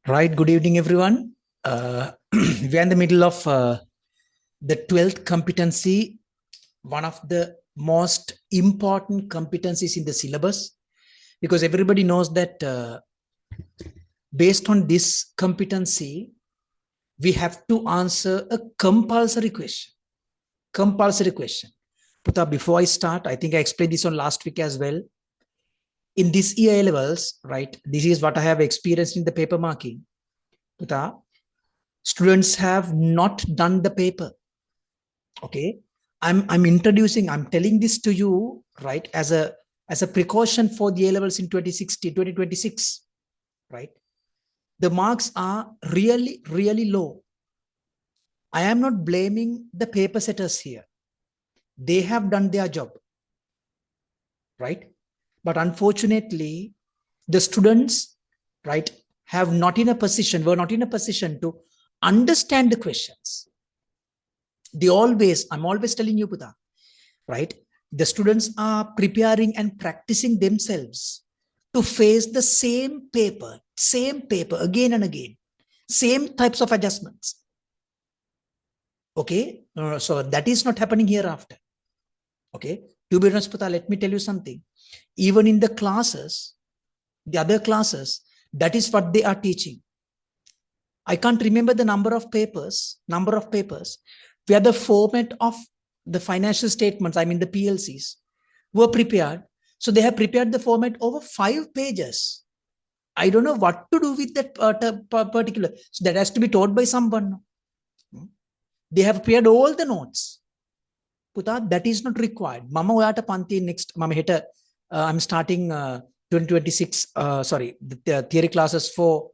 Right, good evening, everyone. We are in the middle of the 12th competency, one of the most important competencies in the syllabus, because everybody knows that based on this competency, we have to answer a compulsory question. Compulsory question. Puta, before I start, I think I explained this on last week as well. In this year levels, right, this is what I have experienced in the paper marking. Puta, students have not done the paper. Okay, I'm telling this to you, right, as a precaution for the A levels in 2026, right? The marks are really low. I am not blaming the paper setters here. They have done their job, right? But unfortunately, the students, right, were not in a position to understand the questions. I'm always telling you, Puta, right? The students are preparing and practicing themselves to face the same paper again and again, same types of adjustments. Okay, so that is not happening hereafter. Okay, to be honest, Puta, let me tell you something. Even in the classes, the other classes, that is what they are teaching. I can't remember the number of papers where the format of the financial statements, I mean the PLCs, were prepared. So they have prepared the format over 5 pages. I don't know what to do with that particular. So that has to be taught by someone. They have prepared all the notes. Puta, that is not required. Mama oyata panti next. Mama heta. I'm starting 2026. Sorry, the theory classes for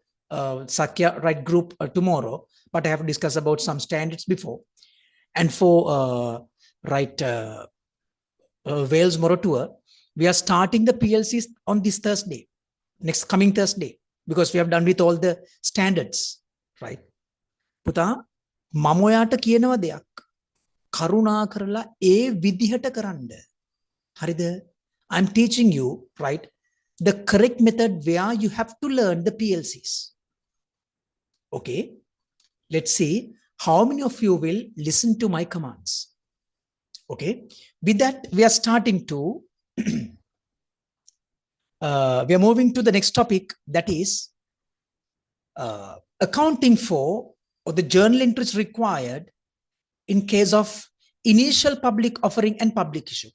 Sakya right group tomorrow. But I have discussed about some standards before. And for Wales Moro tour, we are starting the PLCs on this Thursday, next coming Thursday, because we have done with all the standards, right? Puta, mamoyata කියනවා දෙයක්. කරුණා කරලා ඒ විදිහට කරන්න. හරිද? I'm teaching you, right, the correct method where you have to learn the PLCs. Okay, let's see how many of you will listen to my commands. Okay, with that, we are starting to, we are moving to the next topic, that is accounting for or the journal entries required in case of initial public offering and public issue.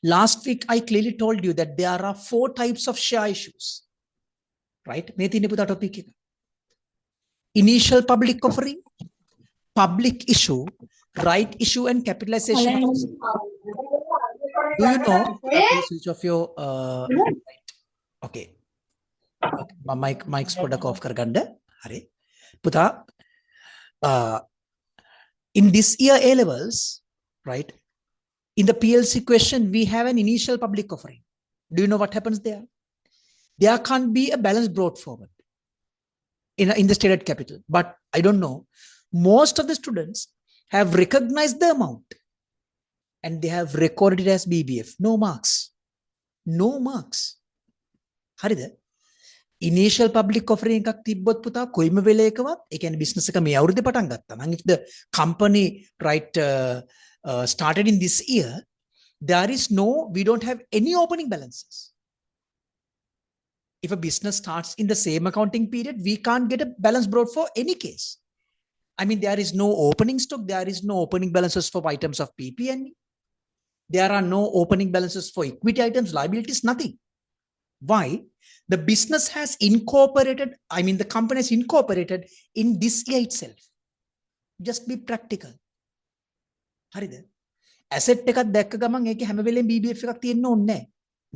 Last week, I clearly told you that there are 4 types of share issues, right? Initial public offering, public issue, right issue, and capitalization. Do you know? Please switch off your right. Okay. Mic's product off karganda. Hare. Puta. In this year A levels, right? In the PLC question, we have an initial public offering. Do you know what happens there? There can't be a balance brought forward in the stated capital. But I don't know. Most of the students have recognized the amount and they have recorded it as BBF. No marks. No marks. Harida? Initial public offering එකක් තිබ්බොත් පුතා කොයිම වෙලේකවත් ඒ කියන්නේ business එක මේ අවුරුද්දේ පටන් ගත්තා නම් if the company right started in this year, we don't have any opening balances. If a business starts in the same accounting period, we can't get a balance brought for any case. I mean, there is no opening stock, there is no opening balances for items of PP&E. There are no opening balances for equity items, liabilities, nothing. Why? The business has incorporated, I mean, the company has incorporated in this year itself. Just be practical. හරිද? asset එකක් දැක්ක ගමන් ඒකේ හැම වෙලේම BBF එකක් තියෙන්න ඕනේ නැහැ.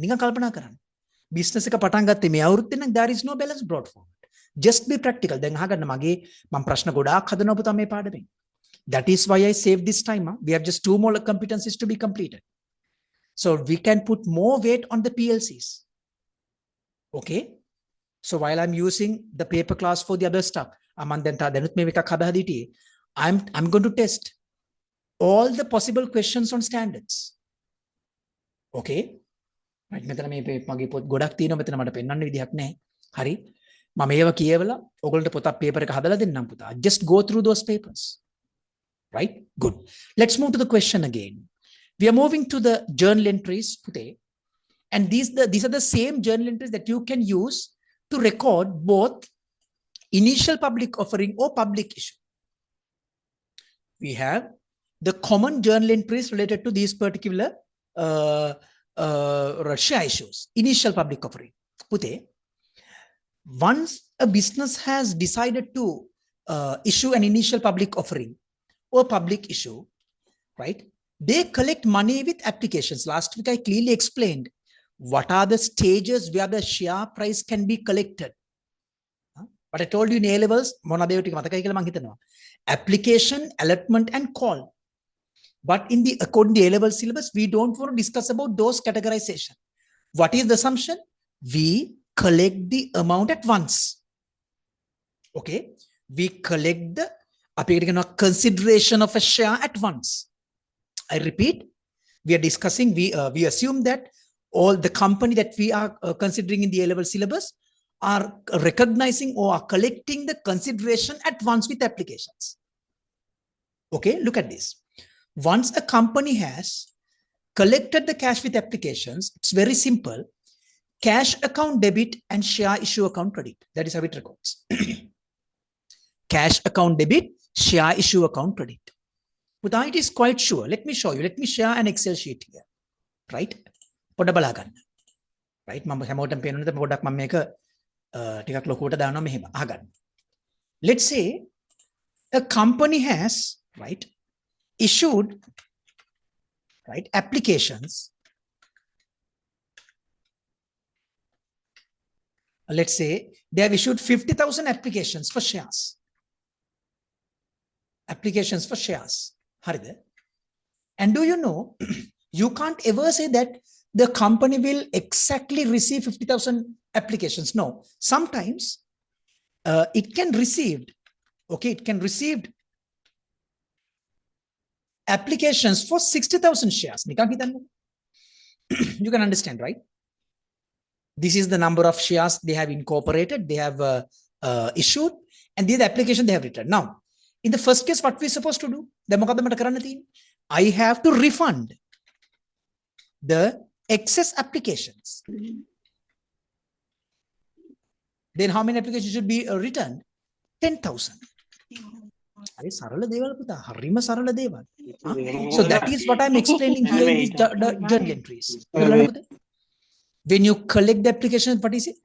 නිකන් කල්පනා කරන්න. business එක පටන් ගත්තේ මේ අවුරුද්දේ නම් there is no balance brought forward. Just be practical. දැන් අහගන්න මගේ මම ප්‍රශ්න ගොඩාක් හදනවා පුතා මේ පාඩමෙන්. That is why I saved this time. We have just 2 more competencies to be completed. So we can put more weight on the PLCs. Okay? So while I'm using the paper class for the other stuff, I'm going to test all the possible questions on standards. Okay? Right, මෙතන මේ මගේ පොත් ගොඩක් තියෙනවා මෙතන මට පෙන්වන්න විදිහක් නැහැ. හරි. මම ඒව කියවලා ඔයගොල්ලන්ට පොතක් paper එක හදලා දෙන්නම් පුතා. Just go through those papers. Right? Good. Let's move to the question again. We are moving to the journal entries today. And these are the same journal entries that you can use to record both initial public offering or public issue. We have the common journal entries related to these particular share issues. Initial public offering. Pute, once a business has decided to issue an initial public offering or public issue, right? They collect money with applications. Last week I clearly explained what are the stages where the share price can be collected. But I told you in A levels, application, allotment, and call. But in the according to A level syllabus, we don't want to discuss about those categorization. What is the assumption? We collect the amount at once. Okay, we collect the consideration of a share at once. I repeat, we are discussing, we assume that all the company that we are considering in the A-level syllabus are recognizing or are collecting the consideration at once with applications. Okay, look at this. Once a company has collected the cash with applications, it's very simple. Cash account debit and share issue account credit. That is how it records. Cash account debit, share issue account credit. But it is quite sure. Let me show you. Let me share an Excel sheet here. Right? Right? Let's say a company has, right, issued, right, applications. Let's say they have issued 50,000 applications for shares. Applications for shares. And do you know, you can't ever say that the company will exactly receive 50,000 applications. No, sometimes it can receive, okay, it can receive applications for 60,000 shares. You can understand, right? This is the number of shares they have incorporated, they have issued, and this application they have written. Now, in the first case, what we're supposed to do? I have to refund the excess applications. Then how many applications should be returned? 10,000. So that is what I'm explaining here in these journal entries. When you collect the application, what is it?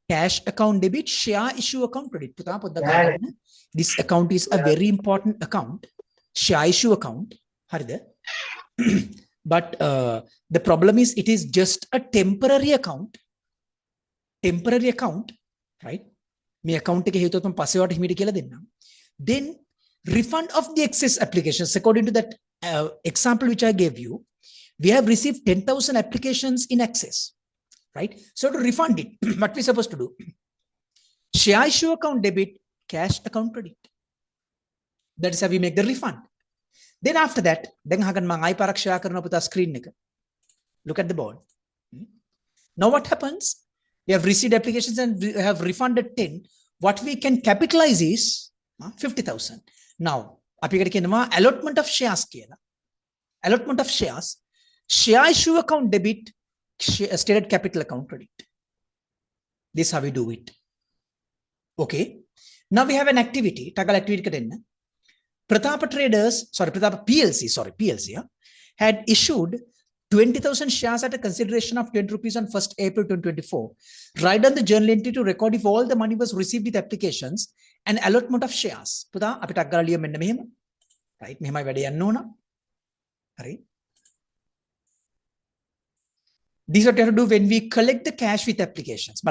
Cash account debit, share issue account credit. This account is a very important account. Share issue account. But the problem is it is just a temporary account. Temporary account, right? Me account then refund of the excess applications. According to that example which I gave you, we have received 10,000 applications in excess, right? So to refund it, what we supposed to do? Share issue account debit, cash account credit. That is how we make the refund. Then after that, screen. Look at the board. Now what happens? We have received applications and we have refunded 10. What we can capitalize is 50,000. Now, allotment of shares. Allotment of shares. Share issue account debit, stated capital account credit. This is how we do it. Okay. Now we have an activity. Tagal activity. Pratapa PLC had issued 20,000 shares at a consideration of 20 rupees on 1st April 2024. Write down the journal entry to record if all the money was received with applications and allotment of shares. Right? These are what you have to do when we collect the cash with applications.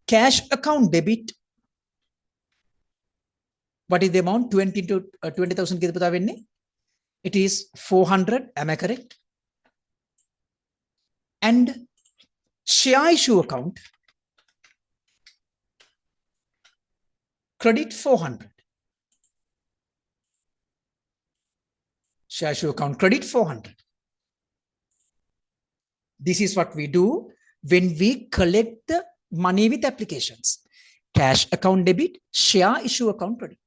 Cash account debit. What is the amount? 20 to 20,000. It is 400. Am I correct? And share issue account credit 400. Share issue account credit 400. This is what we do when we collect the money with applications. Cash account debit, share issue account credit.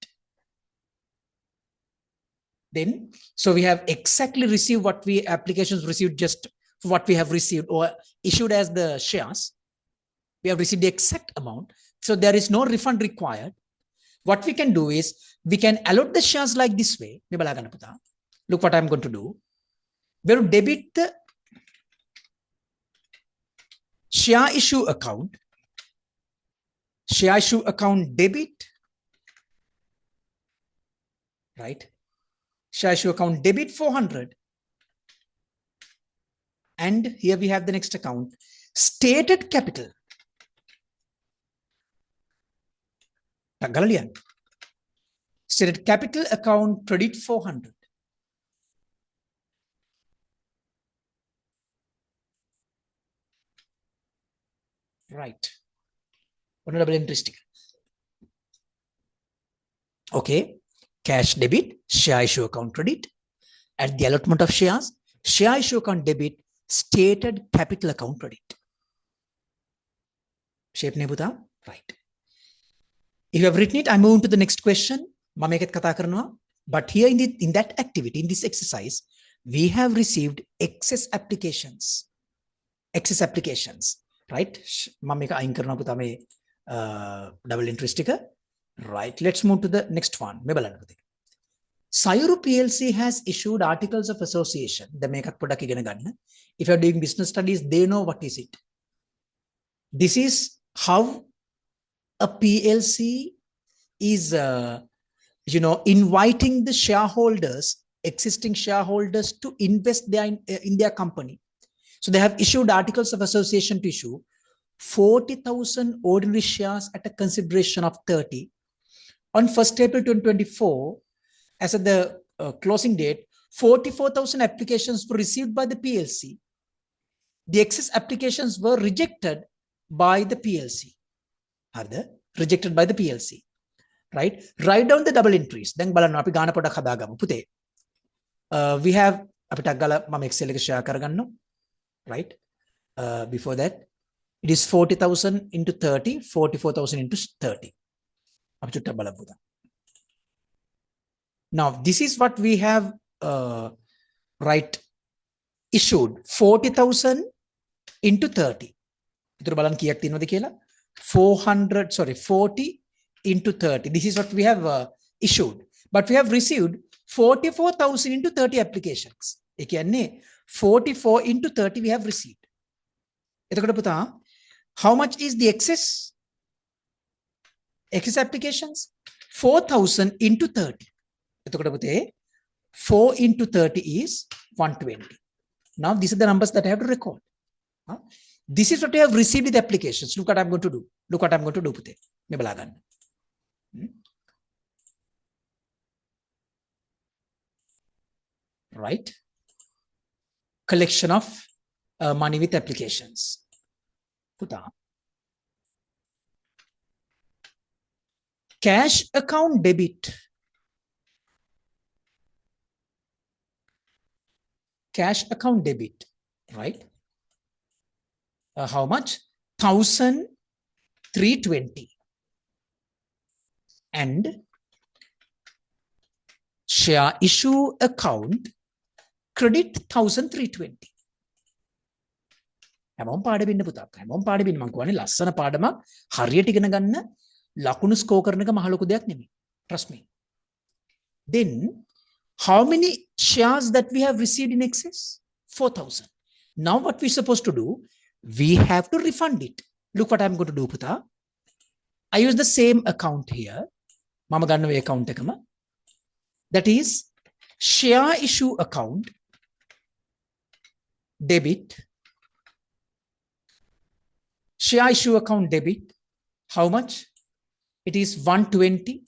Then, so we have exactly received what we applications received, just what we have received or issued as the shares. We have received the exact amount. So there is no refund required. What we can do is we can allot the shares like this way. Look what I'm going to do. We will debit the share issue account. Share issue account debit. Right? Share issue account debit 400. And here we have the next account. Stated capital. Stated capital account credit 400. Right. Double interest. Okay. Cash debit, share issue account credit. At the allotment of shares, share issue account debit, stated capital account credit. Shape nebuta? Right. If you have written it, I move to the next question. But here in that activity, in this exercise, we have received excess applications. Excess applications. Right? Double interest sticker. Right. Let's move to the next one. Sayuru PLC has issued articles of association. If you're doing business studies, they know what is it. This is how a PLC is, inviting the shareholders, existing shareholders, to invest in their company. So they have issued articles of association to issue 40,000 ordinary shares at a consideration of 30. On 1st April 2024, as at the closing date, 44,000 applications were received by the PLC. The excess applications were rejected by the PLC. Are they rejected by the PLC? Right? Write down the double entries. Then balanna api gana podak hadagamu pute. We have api taggala mama Excel එක share කරගන්නවා. Right? Before that, it is 40,000 into 30, 44,000 into 30. Api chutta balapuda. Now, this is what we have issued 40,000 into 30. 40 into 30. This is what we have issued. But we have received 44,000 into 30 applications. 44 into 30 we have received. How much is the excess? Excess applications? 4,000 into 30. 4 into 30 is 120. Now, these are the numbers that I have to record. This is what I have received with the applications. Look what I'm going to do. Look what I'm going to do. Right? Collection of money with applications. Cash account debit. Cash account debit, right? How much? 1,320. And share issue account credit 1,320. හැමෝම පාඩෙන්න පුතක්. හැමෝම පාඩෙන්න මං කියන්නේ ලස්සන පාඩමක් හරියට ඉගෙන ගන්න ලකුණු ස්කෝර් කරන එක මහ ලොකු දෙයක් නෙමෙයි. Trust me. Then how many shares that we have received in excess? 4,000. Now what we're supposed to do, we have to refund it. Look what I'm going to do, Puta. I use the same account here. Mama gannawe account ekama. That is share issue account debit. Share issue account debit. How much? It is 120.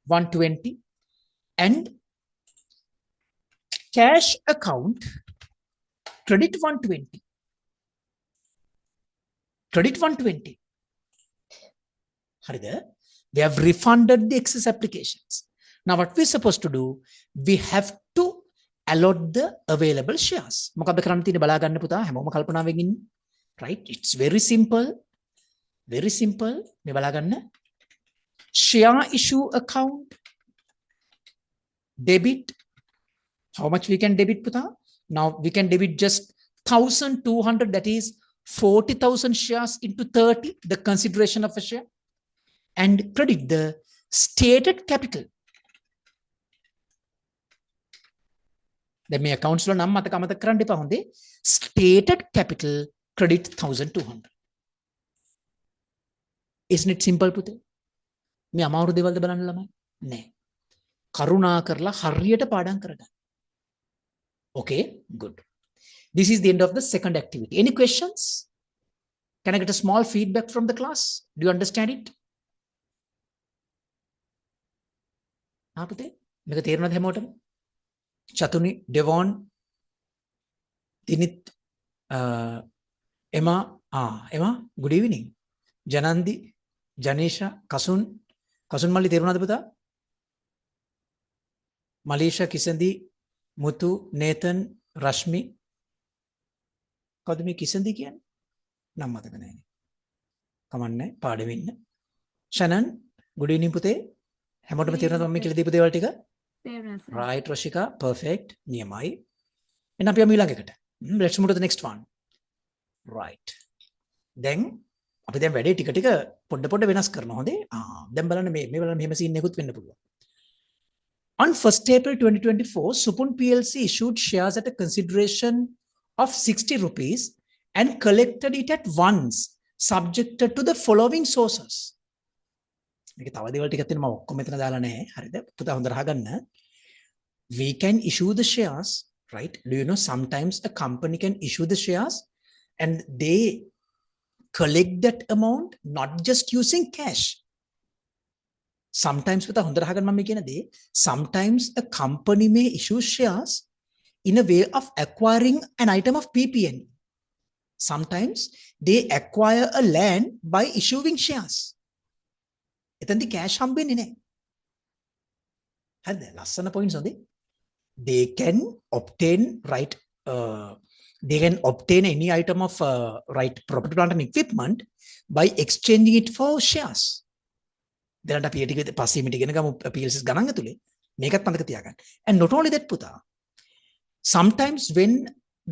120. And cash account credit 120. Credit 120. We have refunded the excess applications. Now what we're supposed to do, we have to allot the available shares. මොකක්ද කරන්න තියෙන්නේ බලා ගන්න පුතා හැමෝම කල්පනාවෙන් ඉන්න. Right? It's very simple. Very simple. මේ බලා ගන්න. Share issue account. Debit. How much we can debit puta? Now we can debit just 1,200, that is 40,000 shares into 30, the consideration of a share, and credit the stated capital. Then my accounts lo nam mata kamata karanne epa honde. Stated capital credit 1,200. Isn't it simple පුතේ? මේ අමාරු දේවල්ද බලන්න ළමයි? නෑ. කරුණා කරලා හරියට පාඩම් කරගන්න. Okay, good. This is the end of the second activity. Any questions? Can I get a small feedback from the class? Do you understand it? පුතේ මේක තේරුණාද හැමෝටම? චතුනි, ඩෙවොන්, දිනිත්, එමා, එමා, good evening. ජනන්දි, ජනේෂා, කසුන් මල්ලි තේරුණාද පුතා? මලීෂා, කිසන්දි, මුතු, නේතන්, රශ්මි. කවුද මේ කිසන්දි කියන්නේ? නම් මතක නැහැ. කමන්නේ පාඩෙම ඉන්න. ෂනන්, good evening පුතේ. හැමෝටම තේරුණාද මම කියලා දීපු දේවල් ටික? තේරුණා සර්. Right රොෂිකා, perfect. නියමයි. එහෙනම් අපි යමු ඊළඟට. Let's move to the next one. Right. Then අපි දැන් වැඩේ ටික ටික පොඩ වෙනස් කරනවා හොඳේ. දැන් බලන්න මේ බලන්න මෙහෙම සීන් එකකුත් වෙන්න පුළුවන්. On 1st April 2024, Supun PLC issued shares at a consideration of 60 rupees and collected it at once, subjected to the following sources. මේක තව දේවල් ටිකක් තියෙනවා මම ඔක්කොම මෙතන දාලා නැහැ. හරිද? පුතා හොඳට අහගන්න. We can issue the shares, right? Do you know sometimes a company can issue the shares and they collect that amount not just using cash. Sometimes පුතා හොඳට අහගන්න මම කියන දේ, sometimes a company may issue shares in a way of acquiring an item of PPN. Sometimes they acquire a land by issuing shares. එතෙන්දි cash හම්බෙන්නේ නැහැ. හරිද? ලස්සන points හොඳේ. They can obtain they can obtain any item of property, plant and equipment by exchanging it for shares. දැනට අපි ටික පස්සේ මිට ඉගෙන ගමු PLCs ගණන් ඇතුලේ. මේකත් මතක තියාගන්න. And not only that පුතා. Sometimes when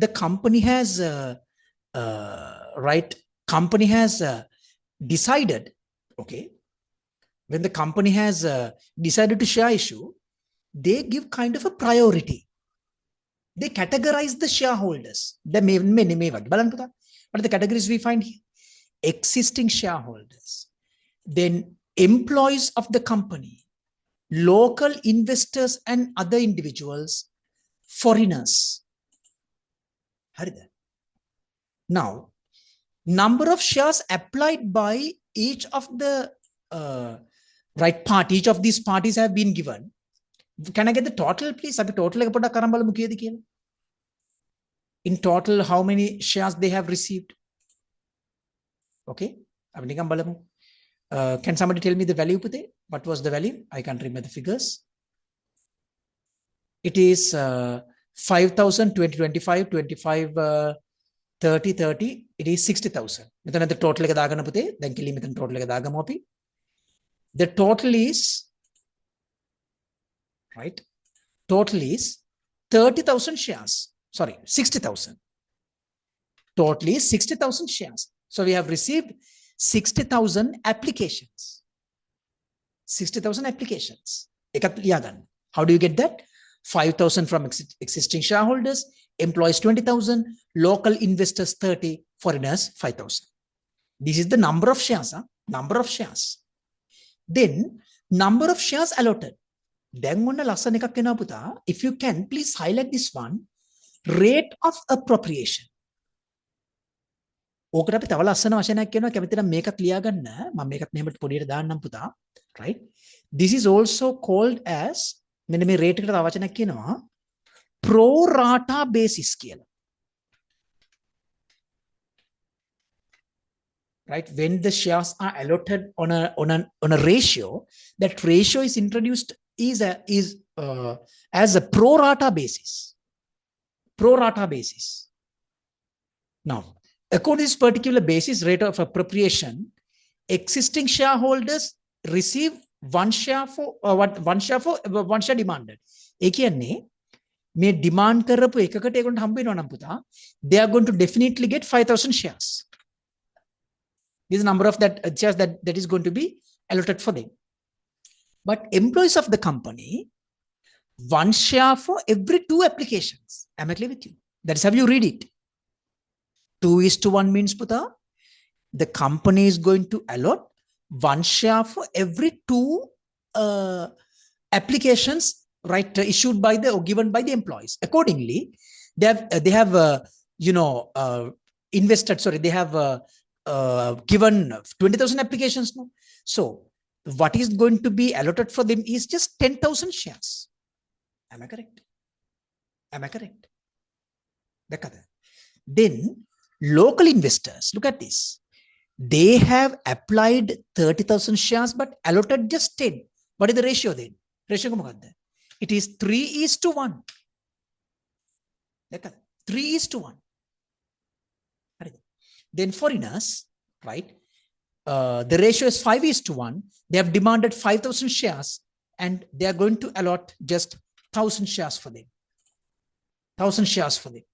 the company has decided, okay, when the company has decided to share issue, they give kind of a priority. They categorize the shareholders. What are the categories we find here? Existing shareholders, then employees of the company, local investors and other individuals, foreigners. Now, number of shares applied by each of the each of these parties have been given. Can I get the total, please? In total, how many shares they have received? Okay. Can somebody tell me the value? What was the value? I can't remember the figures. It is 5,000, 25, 30, 30. It is 60,000. The total The total is, right? Total is 30,000 shares. Sorry, 60,000. Total is 60,000 shares. So we have received 60,000 applications. 60,000 applications. How do you get that? 5,000 from existing shareholders, employees 20,000, local investors 30, foreigners 5,000. This is the number of shares. Number of shares. Then number of shares allotted. If you can, please highlight this one. Rate of appropriation. Right? This is also called as pro rata basis. Right? When the shares are allotted on a ratio, that ratio is introduced as a pro rata basis. pro rata basis. Now, according to this particular basis rate of appropriation, existing shareholders receive one share for one share demanded. ඒ කියන්නේ මේ demand කරපු එකකට ඒගොල්ලන්ට හම්බ වෙනවා නම් පුතා, they are going to definitely get 5,000 shares. This is the number of that shares that is going to be allotted for them. But employees of the company, one share for every 2 applications. Am I clear with you? That is how you read it. 2:1 means puta, the company is going to allot one share for every 2 applications, right, issued by the or given by the employees. Accordingly, they have invested. Sorry, they have given 20,000 applications. No, so what is going to be allotted for them is just 10,000 shares. Am I correct? Am I correct? Then local investors, look at this. They have applied 30,000 shares but allotted just 10. What is the ratio then? Ratio komakadda? It is 3:1. 3:1. Then foreigners, right? The ratio is 5:1. They have demanded 5,000 shares and they are going to allot just 1,000 shares for them. 1,000 shares for them.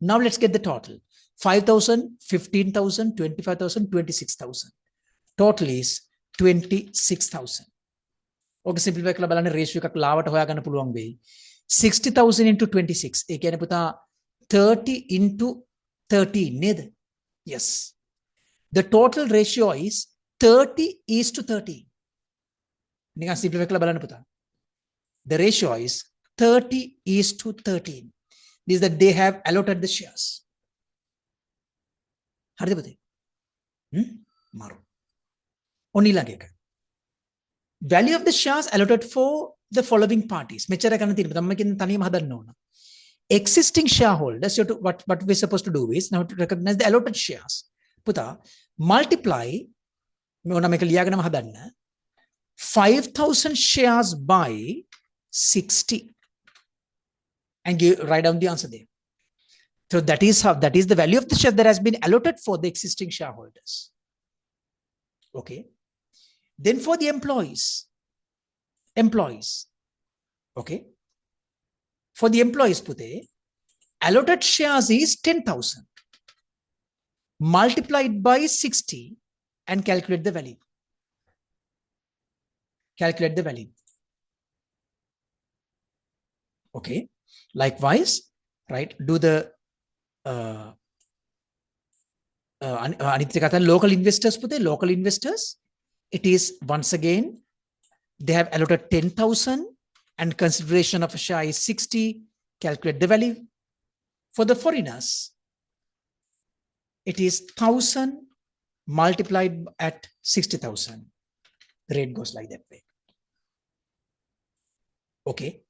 Now let's get the total. 5,000, 15,000, 25,000, 26,000. Total is 26,000. Okay, simplify කළා බලන්න ratio එකක් ලාවට හොයාගන්න පුළුවන් වෙයි. 60,000 into 26. ඒ කියන්නේ පුතා 30 into 13 නේද? Yes. The total ratio is 30:13. නිකන් simplify කළා බලන්න පුතා. The ratio is 30:13. This is that they have allotted the shares. හරිද පුතේ? මාරු. ඔන්න ඊළඟ එක. Value of the shares allotted for the following parties. මෙච්චර ගන්න තියෙනවා. තමයි කියන තනියම හදන්න ඕන. Existing shareholders, what we're supposed to do is now to recognize the allotted shares. පුතා, multiply මොන මේක ලියාගෙනම හදන්න. 5,000 shares by 60 and write down the answer there. So that is the value of the share that has been allotted for the existing shareholders. Okay. Then for the employees, okay. For the employees, Pute, allotted shares is 10,000 multiplied by 60 and calculate the value. Calculate the value. Okay. Likewise, right, do the local investors, Pute, local investors. It is once again, they have allotted 10,000 and consideration of a share is 60. Calculate the value. For the foreigners, it is 1,000 multiplied at 60,000. The rate goes like that way. Okay.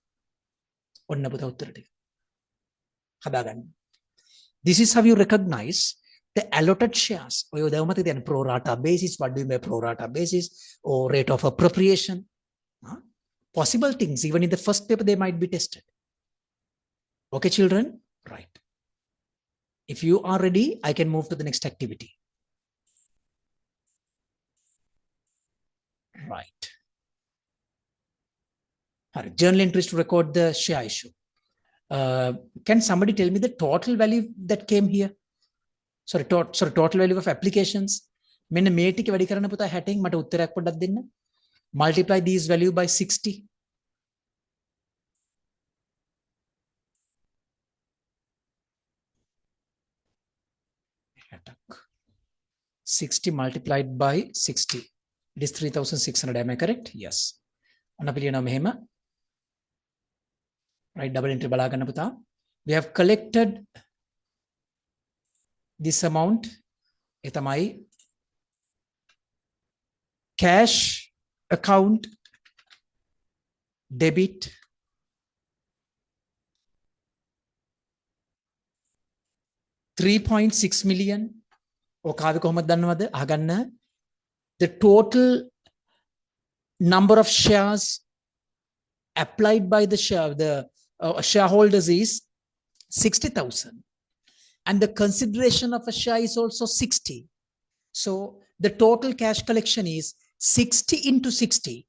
This is how you recognize the allotted shares. Pro rata basis. What do you mean pro rata basis or rate of appropriation? Possible things, even in the first paper, they might be tested. Okay, children? Right. If you are ready, I can move to the next activity. Right. Journal entries to record the share issue. Can somebody tell me the total value that came here? Sorry, total value of applications. මෙන්න මේ ටික වැඩි කරන්න පුතා 60න් මට උත්තරයක් පොඩ්ඩක් දෙන්න. Multiply these value by 60. Attack. 60 multiplied by 60. It is 3,600. Am I correct? Yes. ඔන්න අපි ලියනවා මෙහෙම. Right, double entry බලා ගන්න පුතා. We have collected this amount. ඒ තමයි cash account debit $3.6 million. ඔකාවේ කොහොමද දන්නවද? අහගන්න. The total number of shares applied by the shareholders is 60,000 and the consideration of a share is also 60. So the total cash collection is 60 into 60,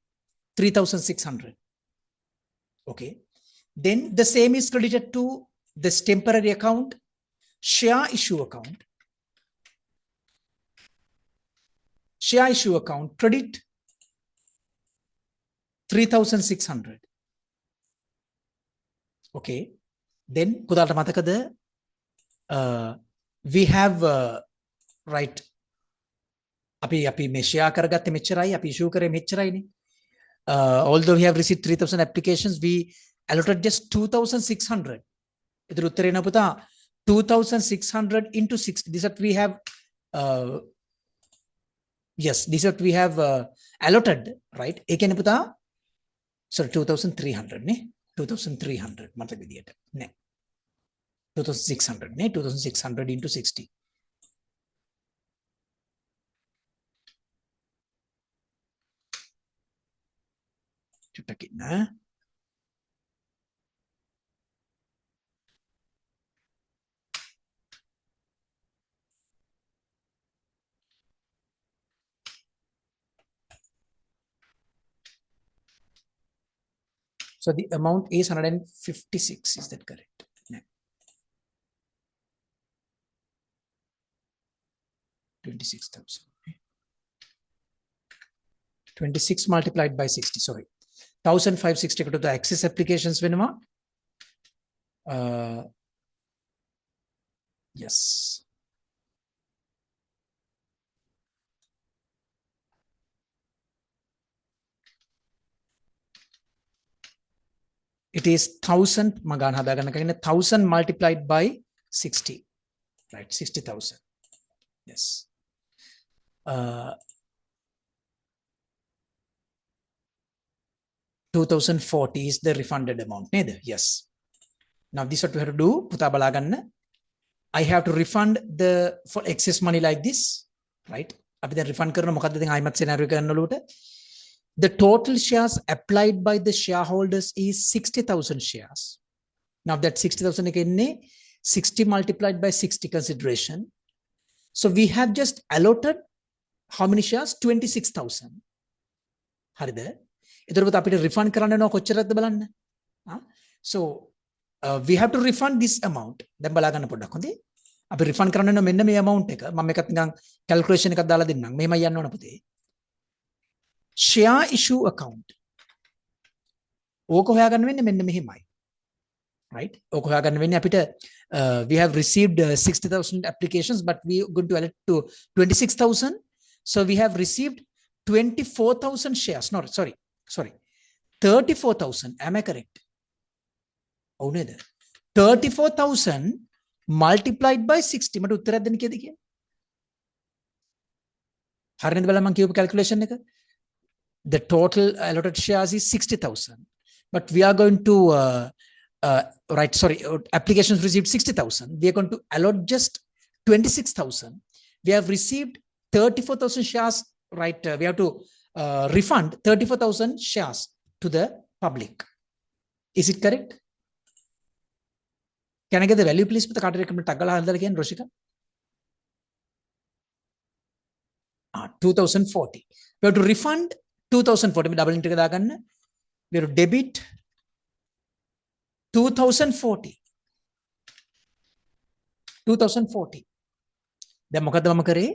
3,600. Okay. Then the same is credited to this temporary account, share issue account. Share issue account, credit 3,600. Okay. Then පුතාලට මතකද we have right අපි මේ share කරගත්තේ මෙච්චරයි අපි issue කරේ මෙච්චරයිනේ. Although we have received 3,000 applications, we allotted just 2,600. ඉතින් උත්තරේ න පුතා 2,600 into 60. This is what we have yes, this is what we have allotted, right? ඒ කියන්නේ පුතා sorry 2,300 නේ 2,300 මතක විදියට නේ 2,600 නේ 2,600 into 60. චුට්ටක් ඉන්න. So the amount is 156. Is that correct? No. 26,000. 26 multiplied by 60. Sorry, 1,560 to the access applications. Venema. Yes. It is 1,000 magan hadaganna kagina 1,000 multiplied by 60, right? 60,000. Yes. 2,040 is the refunded amount. Yes. Now this is what we have to do. Puta balaganna. I have to refund the for excess money like this, right? Api then refund karana mokadda then aimat scenario karana lota. The total shares applied by the shareholders is 60,000 shares. Now that 60,000 again, 60 multiplied by 60 consideration. So we have just allotted how many shares? 26,000. Harida. Idarwata apita refund karana no kochcharadda balanna. So we have to refund this amount. Then balaganna poddak hondi. Api refund karana no menna me amount එක මම එකත් නිකන් calculation එකක් දාලා දෙන්නම්. මෙහෙමයි යන්න ඕන පුතේ. Share issue account. ඕක හොයාගන්න වෙන්නේ මෙන්න මෙහෙමයි. Right? ඕක හොයාගන්න වෙන්නේ අපිට we have received 60,000 applications but we are going to allot to 26,000. So we have received 24,000 shares. No, sorry. 34,000. Am I correct? Oh no. 34,000 multiplied by 60. මට උත්තරයක් දෙන්න කීයද කියන්නේ? හරියද බලන්න මම කියපු calculation එක? The total allotted shares is 60,000, but we are going to applications received 60,000. We are going to allot just 26,000. We have received 34,000 shares, right? We have to refund 34,000 shares to the public. Is it correct? Can I get the value, please? With the card recommend again, Roshika. 2,040. We have to refund 2,040. Double integer දාගන්න. We have to debit 2,040. 2,040. දැන් මොකද්ද මම කරේ?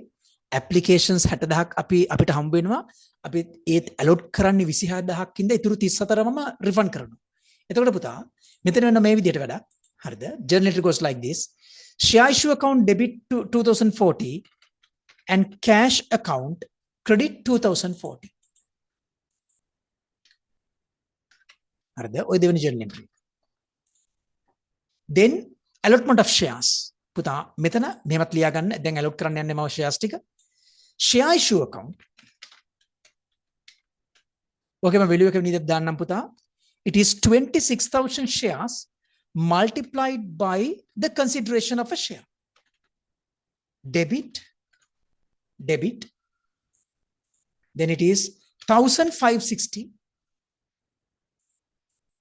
applications 60000ක් අපිට හම්බ වෙනවා. අපි ඒත් allot කරන්නේ 26000ක් ඉඳලා ඉතුරු 34 මම refund කරනවා. එතකොට පුතා මෙතන වෙන මේ විදිහට වැඩක්. හරිද? Journal entry goes like this. Share issue account debit to 2,040 and cash account credit 2,040. හරිද? ඔය දෙවෙනි journal entry. Then allotment of shares. පුතා මෙතන මෙහෙමත් ලියා ගන්න. දැන් allot කරන්න යන්නේ මම shares ටික. Share issue account. Okay මම value එක විදිහට දාන්නම් පුතා. It is 26,000 shares multiplied by the consideration of a share. Debit. Then it is 1,560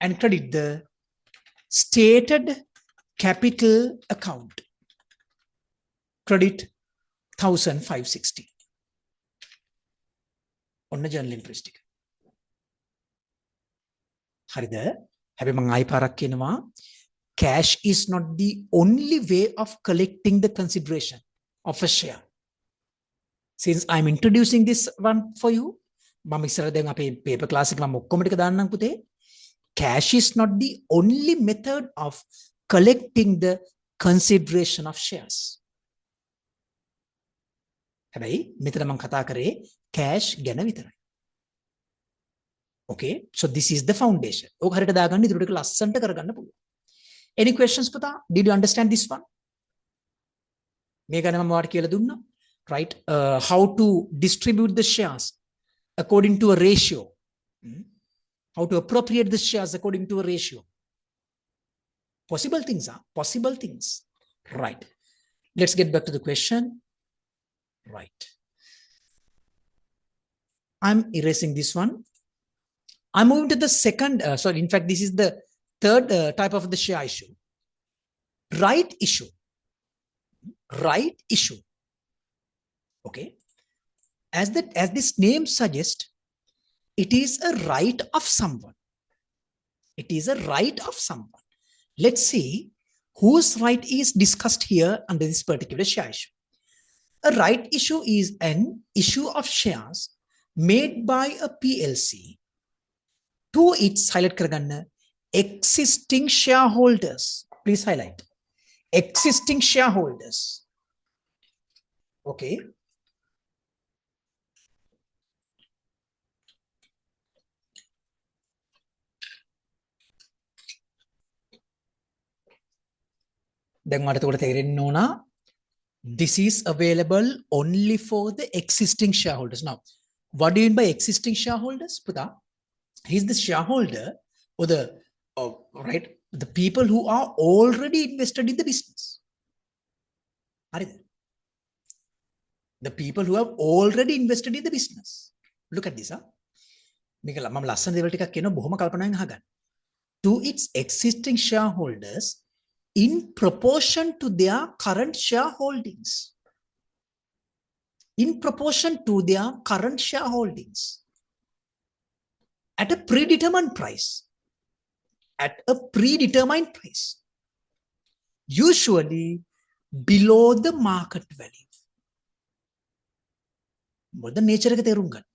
and credit the stated capital account credit 1560 ඔන්න journal entries ටික හරිද හැබැයි මම ආයි පාරක් කියනවා cash is not the only way of collecting the consideration of a share since I'm introducing this one for you මම ඉස්සර දැන් අපේ paper class එක මම ඔක්කොම ටික දාන්නම් පුතේ cash is not the only method of collecting the consideration of shares හැබැයි මෙතන මම කතා කරේ cash ගැන විතරයි okay so this is the foundation ඕක හරියට දාගන්න ඉතුරු ටික ලස්සනට කරගන්න පුළුවන් any questions පුතා did you understand this one මේ ගැන මම ඔයාලට කියලා දුන්නා right how to distribute the shares according to a ratio how to appropriate the shares according to a ratio possible things are possible things right let's get back to the question right I'm erasing this one I'm moving to the second sorry in fact this is the third type of the share issue right issue okay as this name suggests it is a right of someone it is a right of someone let's see whose right is discussed here under this particular share issue a right issue is an issue of shares made by a PLC to its highlight karaganna existing shareholders please highlight existing shareholders okay දැන් මට උඩ තේරෙන්න ඕන this is available only for the existing shareholders now what do you mean by existing shareholders puta he's the shareholder or the right the people who are already invested in the business the people who have already invested in the business look at this මේක මම ලස්සන දේවල් ටිකක් කියනවා බොහොම කල්පනාවෙන් අහගන්න to its existing shareholders in proportion to their current shareholdings in proportion to their current shareholdings at a predetermined price usually below the market value what the nature එක තේරුම් ගන්න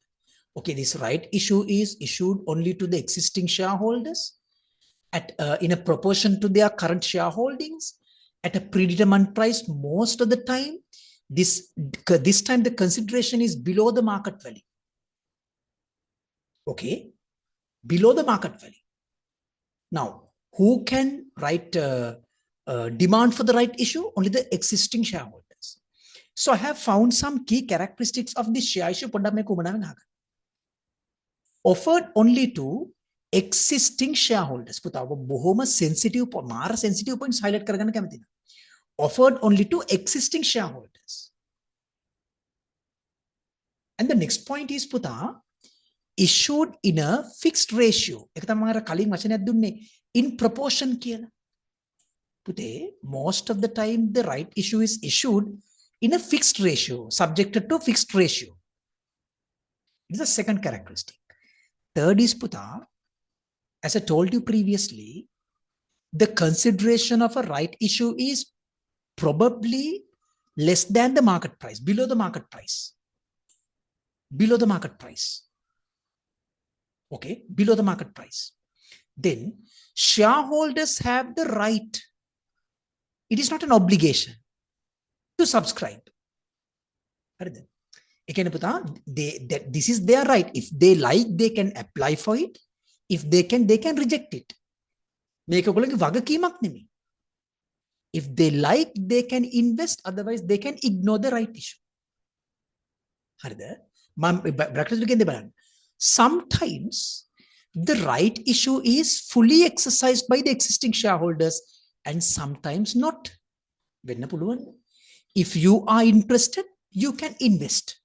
okay this right issue is issued only to the existing shareholders at in a proportion to their current shareholdings at a predetermined price most of the time this time the consideration is below the market value okay below the market value now who can write demand for the right issue only the existing shareholders so I have found some key characteristics of this share issue පොඩ්ඩක් මේක උමනාවෙන් අහගන්න offered only to existing shareholders පුතා ඔබ බොහොම sensitive මාර sensitive points highlight කරගන්න කැමතිද offered only to existing shareholders and the next point is පුතා issued in a fixed ratio එක තමයි මම අර කලින් වචනයක් දුන්නේ in proportion කියලා පුතේ most of the time the right issue is issued in a fixed ratio subjected to fixed ratio it is the second characteristic third is puta as I told you previously the consideration of a right issue is probably less than the market price below the market price okay below the market price then shareholders have the right it is not an obligation to subscribe this is their right if they like they can apply for it if they can reject it if they like they can invest otherwise they can ignore the right issue sometimes the right issue is fully exercised by the existing shareholders and sometimes not if you are interested you can invest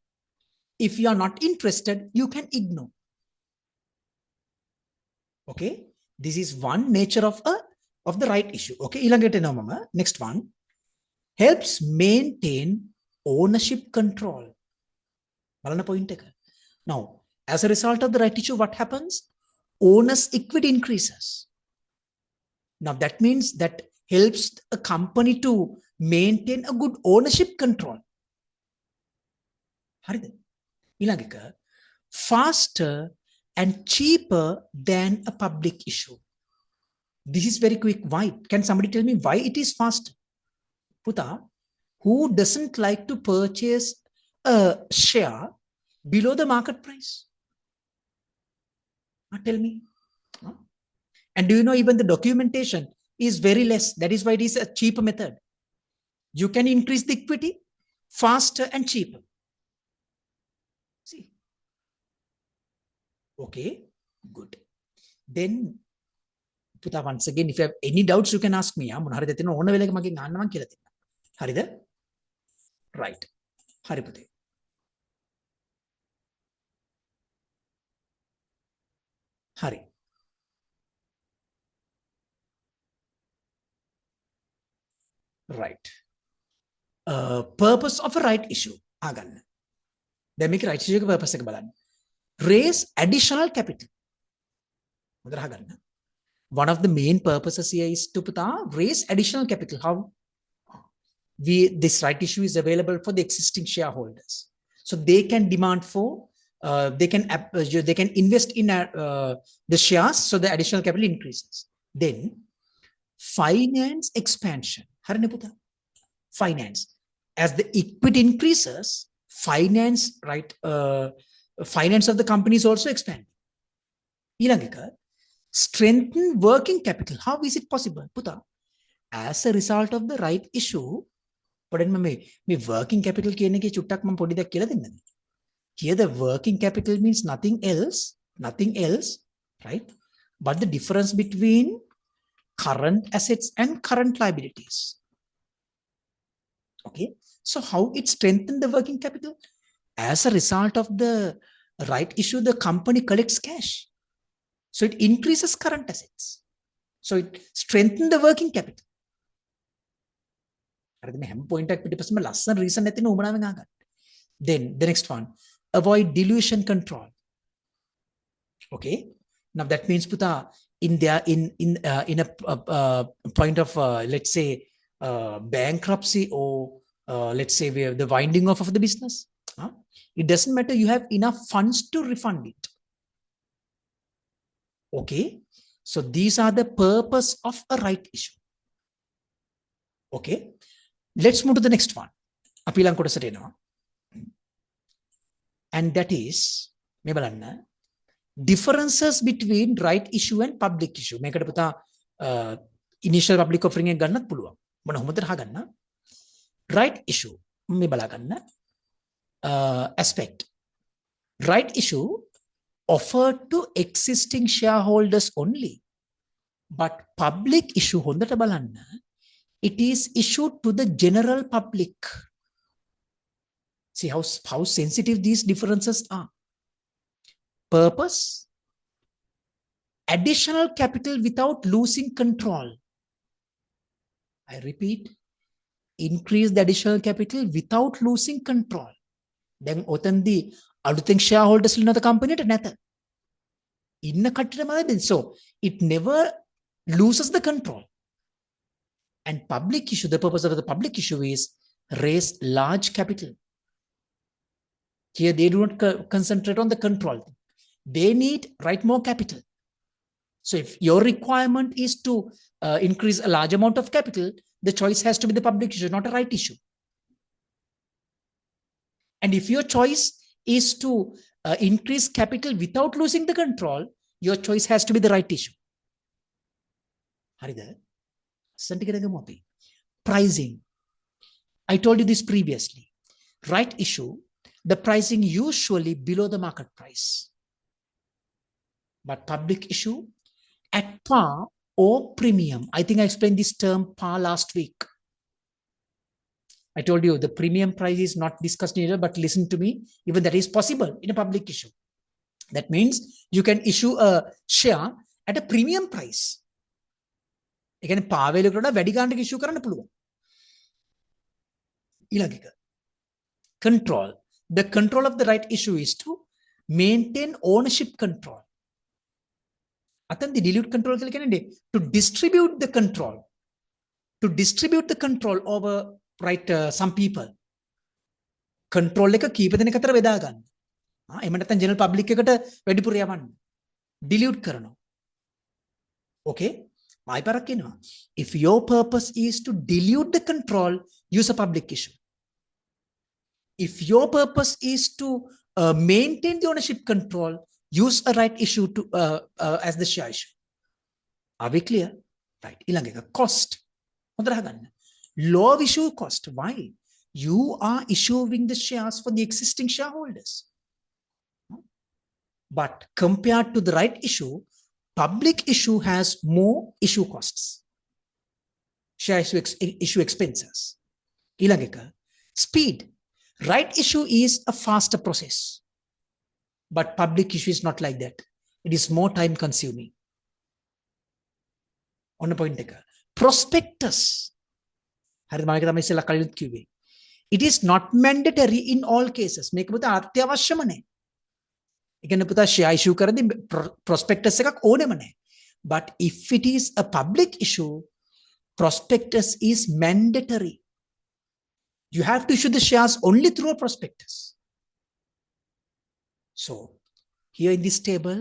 if you are not interested you can ignore okay this is one nature of a of the right issue. Okay, ඊළඟට එනවා මම next one. Helps maintain ownership control. බලන්න point එක. Now, as a result of the right issue, what happens? Owner's equity increases. Now that means that helps a company to maintain a good ownership control. හරිද? ඊළඟ එක faster and cheaper than a public issue. This is very quick. Why? Can somebody tell me why it is faster? Puta, who doesn't like to purchase a share below the market price? Tell me. And do you know even the documentation is very less? That is why it is a cheaper method. You can increase the equity faster and cheaper. See. Okay, good. Then, Puta, once again, if you have any doubts, you can ask me. Harida? Right. Haripute. Hari. Right. Purpose of a right issue. Then make right issue purpose. Raise additional capital. One of the main purposes here is to raise additional capital. How? This right issue is available for the existing shareholders. So they can demand for, they can invest in the shares, so the additional capital increases. Then finance expansion. Finance. As the equity increases, finance, right? Finance of the company is also expanding. Strengthen working capital. How is it possible? As a result of the right issue, me working capital here the working capital means nothing else, right? But the difference between current assets and current liabilities. Okay, so how it strengthened the working capital? As a result of the right issue, the company collects cash. So it increases current assets. So it strengthens the working capital. Then the next one, avoid dilution control. Okay, now that means puta in a point of let's say bankruptcy or let's say we have the winding off of the business. It doesn't matter, you have enough funds to refund it. Okay, so these are the purpose of a right issue. Okay, let's move to the next one. And that is differences between right issue and public issue. Initial public offering එක ගන්නත් පුළුවන්. මොන හොමද ගන්න? Right issue මේ බලා ගන්න. Aspect. Right issue offered to existing shareholders only. But public issue හොඳට බලන්න. It is issued to the general public. See how sensitive these differences are. Purpose, additional capital without losing control. I repeat, increase the additional capital without losing control. Then otandi alutheng shareholders in the company to nether. So it never loses the control. And public issue, the purpose of the public issue is raise large capital. Here they do not concentrate on the control. They need more capital. So if your requirement is to increase a large amount of capital, the choice has to be the public issue, not a right issue. And if your choice is to increase capital without losing the control, your choice has to be the right issue. Pricing. I told you this previously. Right issue, the pricing usually below the market price. But public issue, at par or premium. I think I explained this term par last week. I told you the premium price is not discussed here, but listen to me, even that is possible in a public issue. That means you can issue a share at a premium price. ඒ කියන්නේ පාවේලකට වඩා වැඩි ගාණක් ඉෂුව කරන්න පුළුවන්. ඊළඟ එක. Control. The control of the right issue is to maintain ownership control. අතන්දි dilute control කියලා කියන්නේ to distribute the control. To distribute the control over right some people. Control එක කීප දෙනෙක් අතර බෙදා ගන්න. එහෙම නැත්නම් ජෙනරල් පබ්ලික් එකට වැඩිපුර යවන්න. dilute කරනවා. Okay? ආයි පාරක් කියනවා. If your purpose is to dilute the control, use a public issue. If your purpose is to maintain the ownership control, use a right issue to as the share issue. Are we clear? Right. ඊළඟ එක cost. හොඳට අහගන්න. Law of issue cost. Why? You are issuing the shares for the existing shareholders. But compared to the right issue, public issue has more issue costs. Share issue expenses. ඊළඟ එක speed. Right issue is a faster process. But public issue is not like that. It is more time consuming. On the point එක. Prospectus. හරිද මම ඒක තමයි ඉස්සෙල්ලා කලින් කිව්වේ. It is not mandatory in all cases. මේක පුතා අත්‍යවශ්‍යම නැහැ. ඒ කියන්නේ පුතා share issue කරද්දී prospectus එකක් ඕනෙම නැහැ. But if it is a public issue, prospectus is mandatory. You have to issue the shares only through a prospectus. So, here in this table,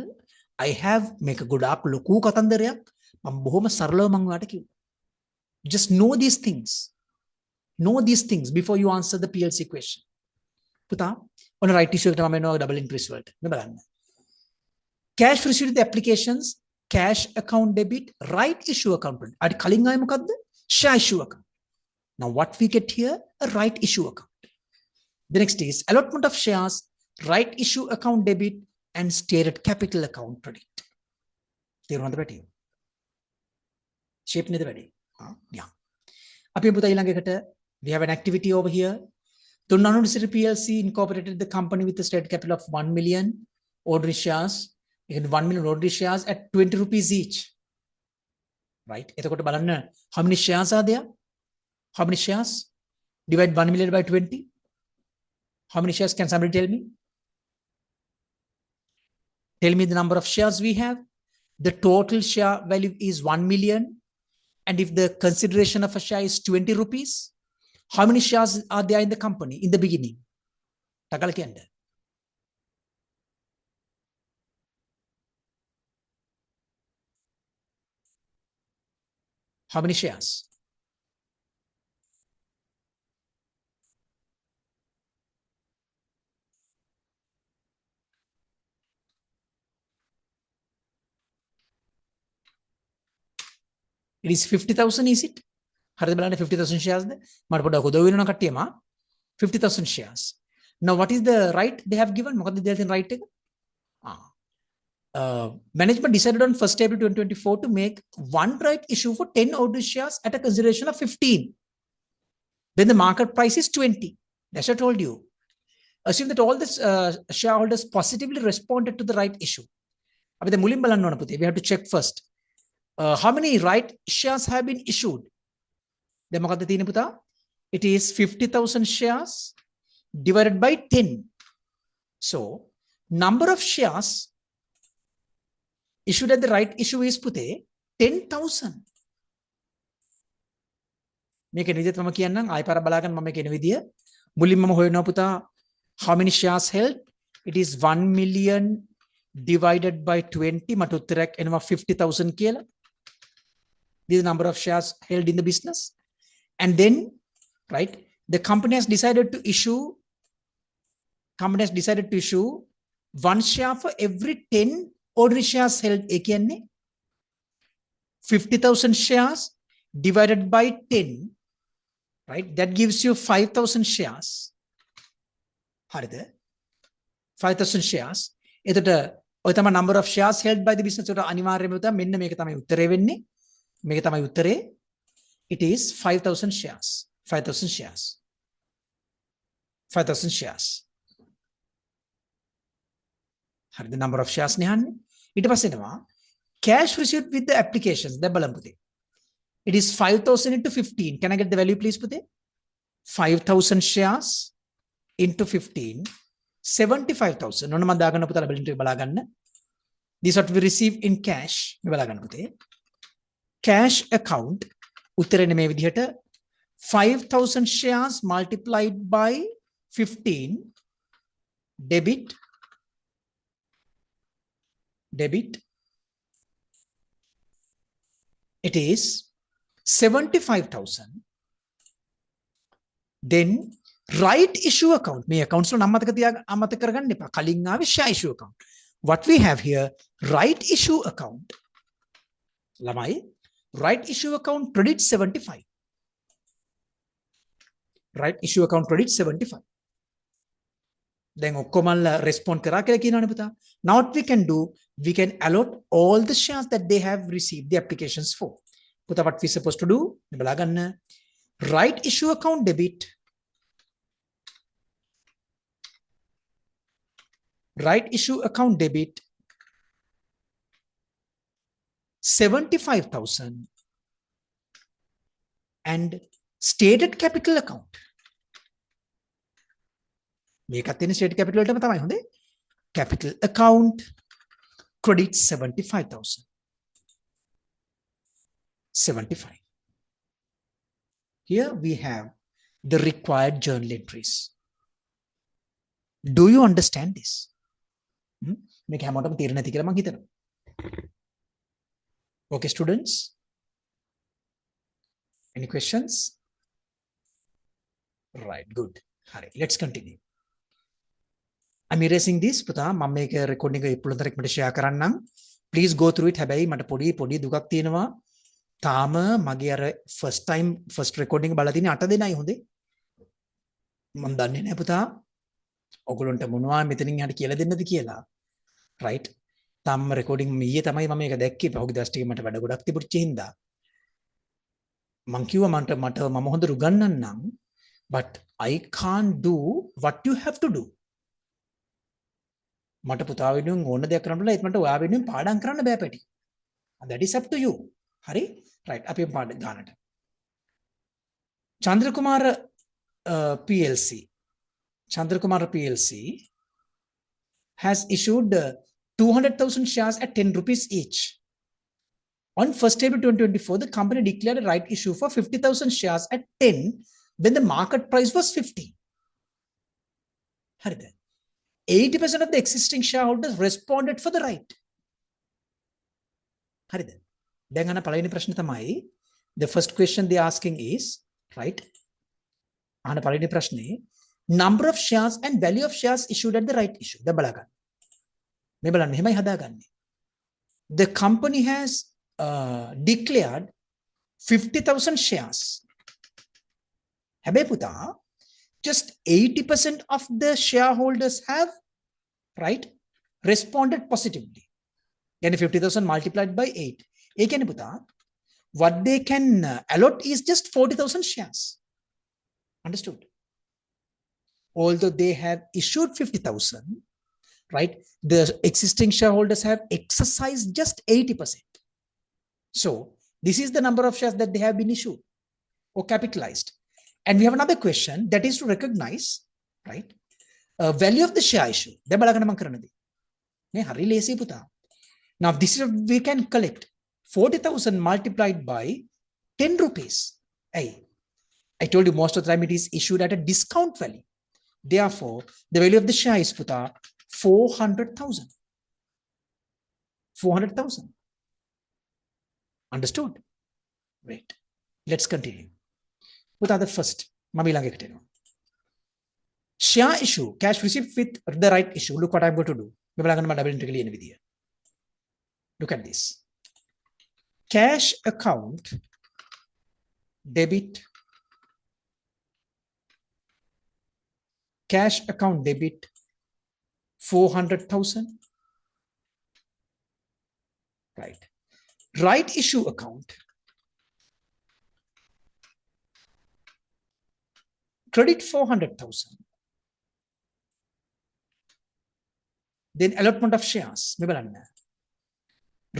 I have make a ගොඩාක් ලොකු කතන්දරයක් මම බොහොම සරලව මම ඔයාලට කිව්වා. Just know these things. Know these things before you answer the PLC question. පුතා, ඔන්න right issue එකට මම එනවා double interest වලට. මේ බලන්න. Cash received with the applications, cash account debit, right issue account. අර කලින් ආයේ මොකද්ද? Share issue account. Now what we get here? A right issue account. The next is allotment of shares, right issue account debit, and stated capital account credit. තේරුණාද පැටි? shape නේද වැඩි? yeah. අපි පුතා ඊළඟ එකට we have an activity over here. Tunnanu City PLC incorporated the company with a stated capital of 1 million ordinary shares. You 1 million ordinary shares at 20 rupees each. Right? එතකොට බලන්න how many shares are there? How many shares? Divide 1 million by 20. How many shares can somebody tell me? Tell me the number of shares we have. The total share value is 1 million. And if the consideration of a share is 20 rupees, how many shares are there in the company in the beginning? Takala kiyanda. How many shares? It is 50,000, is it? හරිද බලන්න 50,000 shares ද මට පොඩ්ඩක් උදව් වෙනවා කට්ටියම 50,000 shares. Now what is the right they have given? මොකද දෙලා තියෙන right එක? Management decided on 1st April 2024 to make one right issue for 10 ordinary shares at a consideration of 15. Then the market price is 20. That's what I told you. Assume that all the shareholders positively responded to the right issue. අපි දැන් මුලින් බලන්න ඕන පුතේ. We have to check first. How many right shares have been issued? දැන් මොකද්ද තියෙන්නේ පුතා? It is 50,000 shares divided by 10. So, number of shares issued at the right issue is පුතේ 10,000. මේක නිදිත් මම කියන්නම් ආයෙ පාර බලාගන්න මම කියන විදිය. මුලින්ම මම හොයනවා පුතා how many shares held? It is 1 million divided by 20. මට උත්තරයක් එනවා 50,000 කියලා. This is the number of shares held in the business. And then, right, the company has decided to issue one share for every 10 ordinary shares held. ඒ කියන්නේ 50,000 shares divided by 10, right? That gives you 5,000 shares. හරිද? 5,000 shares. එතකොට ඔය තමයි number of shares held by the business. ඒකට අනිවාර්යයෙන්ම තමයි මෙන්න මේක තමයි උත්තරේ වෙන්නේ. මේක තමයි උත්තරේ. It is 5,000 shares. 5,000 shares. 5,000 shares. හරිද? number of shares නේ අහන්නේ. ඊට පස්සේ එනවා cash received with the applications. දැන් බලමු පුතේ. It is 5,000 into 15. Can I get the value, please, Pute? 5,000 shares into 15. 75,000. No, no, dagan putala building balagan. This what we receive in cash. Balagan pute. Cash account. Utterene me vidhiyata 5,000 shares multiplied by 15. Debit. It is 75,000. Then right issue account. Me accounts lo namataka tiyaga amataka karaganna epa. Kalin aave share issue account. What we have here, right issue account. Lamai, right issue account credit 75. Right issue account credit 75. Then okkomalla respond kara kiyala kiyanawane puta. Now what we can do, we can allot all the shares that they have received the applications for. Puta, what we supposed to do? Balaganna. Right issue account debit. Right issue account debit 75,000 and stated capital account. මේකත් තියෙන stated capital වලටම තමයි හොඳේ. Capital account credit 75,000. 75. Here we have the required journal entries. Do you understand this? මේක හැමෝටම තේරෙන්නේ නැති කියලා මම හිතනවා. Okay, students? Any questions? Right, good. All right, let's continue. I'm erasing this. පුතා මම මේක recording එක පුළුවන් තරම් මට share කරන්නම්. Please go through it. හැබැයි මට පොඩි දුකක් තියෙනවා. තාම මගේ අර first recording බලලා තියෙන 8 දෙනයි හොඳේ. මම දන්නේ නැහැ පුතා. ඔයගොල්ලන්ට මොනවා මෙතනින් යහට කියලා දෙන්නද කියලා. Right? තාම recording ඊයේ තමයි මම මේක දැක්කේ. පහුගිය දවස් ටිකේ මට වැඩ ගොඩක් තිබුච්ච හින්දා. මං කිව්වා මම හොඳට උගන්වන්නම්. But I can't do what you have to do. මට පුතා වෙනුවෙන් ඕන දෙයක් කරන්න බෑ. ඒත් මට ඔයා වෙනුවෙන් පාඩම් කරන්න බෑ පැටි. That is up to you. හරි? Right. අපි පාඩම් ගන්නට. Chandrakumara PLC. Chandrakumara PLC has issued 200,000 shares at 10 rupees each. On 1st April 2024, the company declared a right issue for 50,000 shares at 10 when the market price was 50. 80% of the existing shareholders responded for the right. The first question they're asking is, right? Number of shares and value of shares issued at the right issue. The company has declared 50,000 shares. Just 80% of the shareholders have, right, responded positively. And 50,000 multiplied by 8. What they can allot is just 40,000 shares. Understood? Although they have issued 50,000, right, the existing shareholders have exercised just 80%. So this is the number of shares that they have been issued or capitalized. And we have another question that is to recognize, right, value of the share issue. Now this is we can collect 40,000 multiplied by 10 rupees. I told you most of the time it is issued at a discount value. Therefore, the value of the share is 400,000. 400,000. Understood? Great. Let's continue. What are the first? Share issue, cash received with the right issue. Look what I'm going to do. Look at this. Cash account debit. Cash account debit 400,000. Right. Right issue account. Credit 400,000. Then allotment of shares.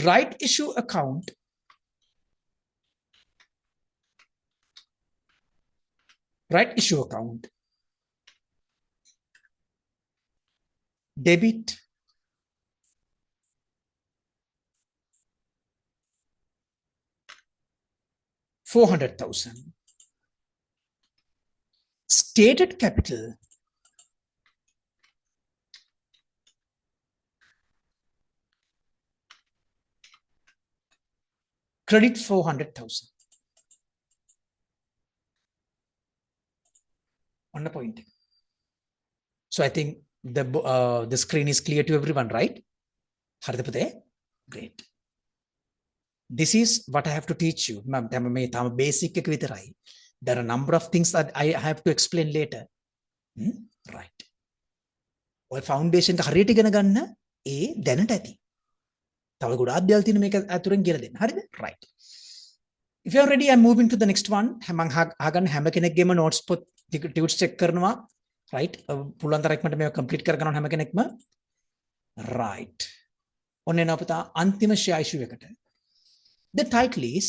Right issue account right issue account, debit, $400,000, stated capital, credit 400,000. On the point. So I think the screen is clear to everyone, right? Great. This is what I have to teach you. Basic. There are a number of things that I have to explain later. Right. Well, foundation ka hariyata igana ganna ඒ දැනට ඇති. තව ගොඩාක් දේවල් තියෙන මේක අතුරෙන් කියලා දෙන්න. හරිද? Right. If you are ready, I'm moving to the next one. මම අහගන්න හැම කෙනෙක්ගේම notes පොත් ටියුට්ස් check කරනවා. Right. පුළුවන් තරක් මට මේක complete කරගන්න හැම කෙනෙක්ම. Right. ඔන්න එනවා පුතා අන්තිම share issue එකට. The title is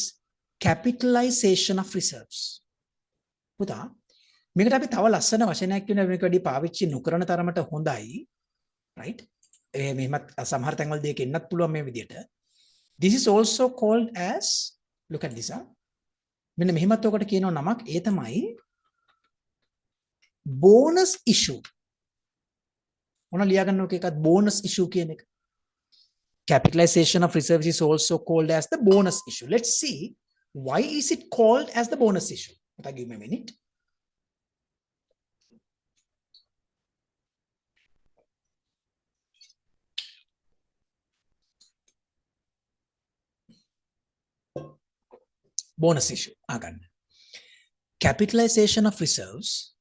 capitalization of reserves. පුතා මේකට අපි තව ලස්සන වචනයක් කියන මේක වැඩි පාවිච්චි නොකරන තරමට හොඳයි. Right? මෙහෙමත් සමහර තැන්වල දෙයක එන්නත් පුළුවන් මේ විදිහට. This is also called as, look at this. මෙන්න මෙහෙමත් ඔකට කියනවා නමක් ඒ තමයි bonus issue. මොන ලියා ගන්නවක එකත් bonus issue කියන එක. Capitalization of reserves is also called as the bonus issue. Let's see why is it called as the bonus issue. Give me a minute. Bonus issue. Capitalization of reserves.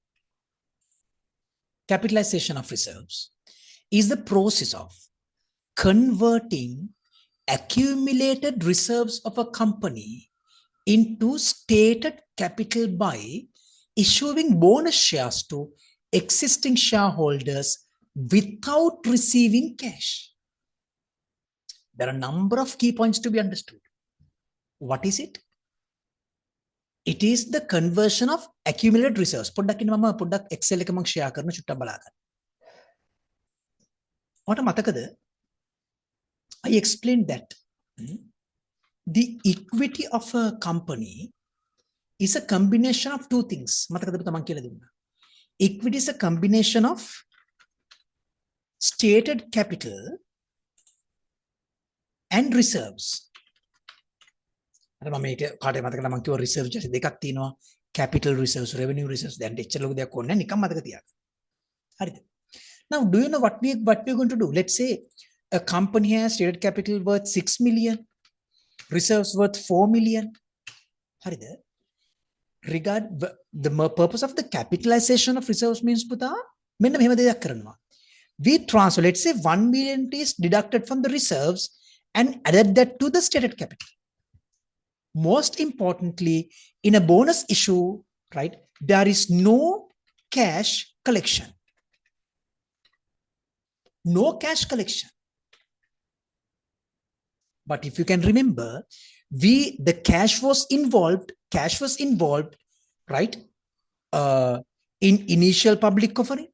Capitalization of reserves is the process of converting accumulated reserves of a company into stated capital by issuing bonus shares to existing shareholders without receiving cash. There are a number of key points to be understood. What is it? It is the conversion of accumulated reserves. Product Excel එක මම share කරන චුට්ටක් බලා ගන්න. ඔයාලට මතකද? I explained that the equity of a company is a combination of two things. මතකද පුතා මම කියලා දුන්නා. Equity is a combination of stated capital and reserves. මම මේක කාටද මතකද මම කිව්වා reserves දෙකක් තියෙනවා. Capital reserves, revenue reserves. දැන් එච්චර ලොකු දෙයක් ඕනේ නැහැ. නිකන් මතක තියාගන්න. හරිද? Now, do you know what we're going to do? Let's say a company has stated capital worth 6 million, reserves worth 4 million. Regard the purpose of the capitalization of reserves means puta, we transfer, let's say 1 million is deducted from the reserves and added that to the stated capital. Most importantly, in a bonus issue, right, there is no cash collection. No cash collection. But if you can remember, the cash was involved, right? In initial public offering,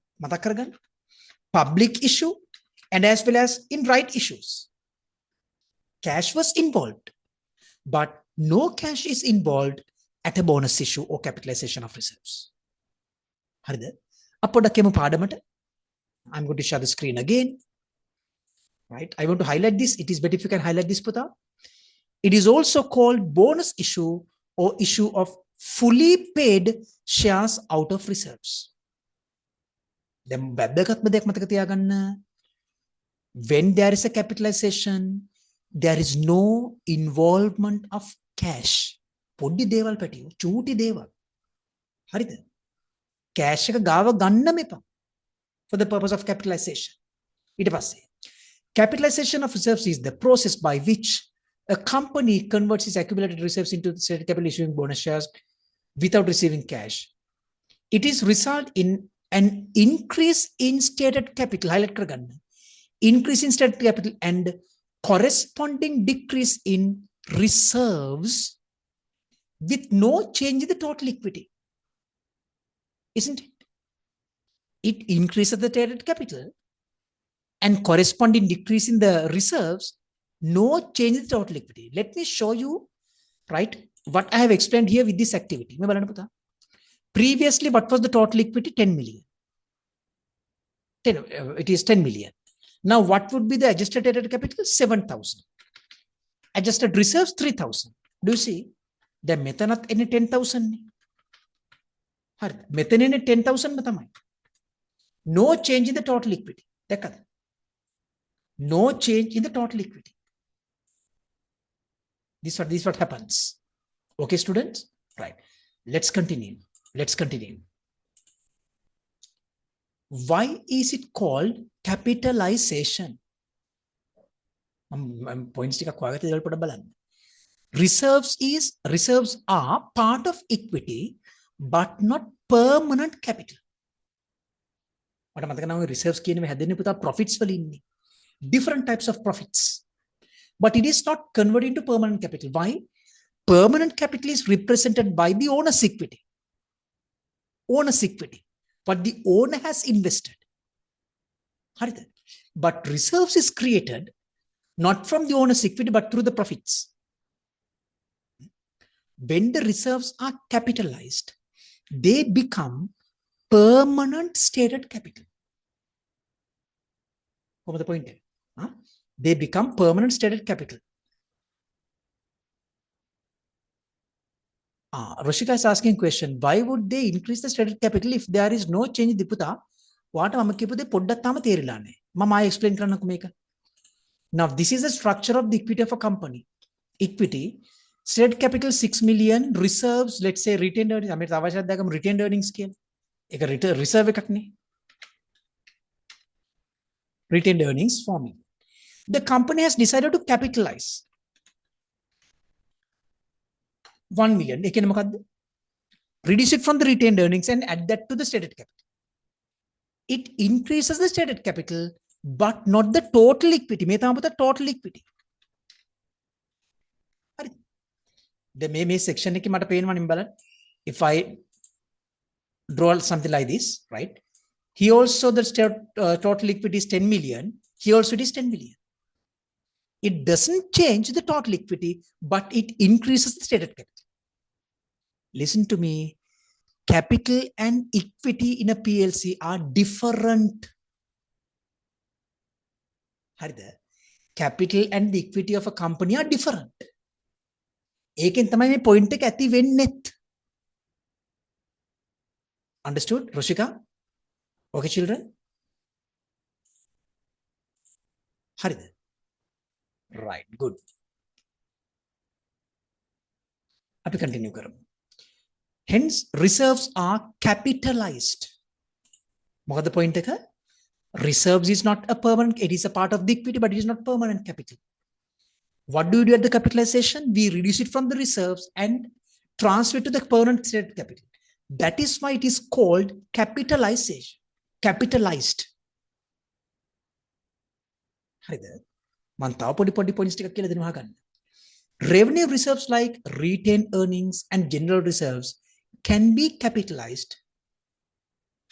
public issue, and as well as in right issues. Cash was involved, but no cash is involved at a bonus issue or capitalization of reserves. I'm going to share the screen again. Right? I want to highlight this. It is better if you can highlight this, Puta. It is also called bonus issue or issue of fully paid shares out of reserves. When there is a capitalization, there is no involvement of cash. Poddi deval petiyo, chuti deval. Harida. Cash එක ගාව ගන්න මෙපා. For the purpose of capitalization. ඊට පස්සේ capitalization of reserves is the process by which a company converts its accumulated reserves into the stated capital issuing bonus shares without receiving cash. It is result in an increase in stated capital, highlight කරගන්න. Increase in stated capital and corresponding decrease in reserves with no change in the total equity. isn't it? It increases the traded capital and corresponding decrease in the reserves, no change in the total equity. Let me show you, right, what I have explained here with this activity. Previously, what was the total equity? 10 million. It is 10 million. Now, what would be the adjusted traded capital? 7,000. Adjusted reserves, 3,000. Do you see? The method any 10,000. Method any 10,000. No change in the total equity. No change in the total equity. This is what happens. Okay, students? Right. Let's continue. Why is it called capitalization? Reserves are part of equity, but not permanent capital. Reserves profits, different types of profits, but it is not converted into permanent capital. Why? Permanent capital is represented by the owner's equity. But the owner has invested. But reserves is created not from the owner's equity, but through the profits. When the reserves are capitalized, they become permanent stated capital. What the point? They become permanent stated capital. Roshika is asking a question. Why would they increase the stated capital if there is no change in Diputa? What I explain. Now, this is the structure of the equity of a company. Equity, stated capital 6 million, reserves, let's say retained earnings. Retained earnings scale. Reserve retained earnings forming. The company has decided to capitalize 1 million. Reduce it from the retained earnings and add that to the stated capital. It increases the stated capital, but not the total equity. The total equity. The may section if I draw something like this, right? Here also the total equity is 10 million. Here also it is 10 million. It doesn't change the total equity, but it increases the stated capital. Listen to me. Capital and equity in a PLC are different. Capital and the equity of a company are different. Understood, Roshika? Okay, children? Right, good. Api continue karo. Hence, reserves are capitalized. What the point? Reserves is not a permanent, it is a part of the equity, but it is not permanent capital. What do you do at the capitalization? We reduce it from the reserves and transfer it to the permanent stated capital. That is why it is called capitalization. Capitalized. Revenue reserves like retained earnings and general reserves can be capitalized.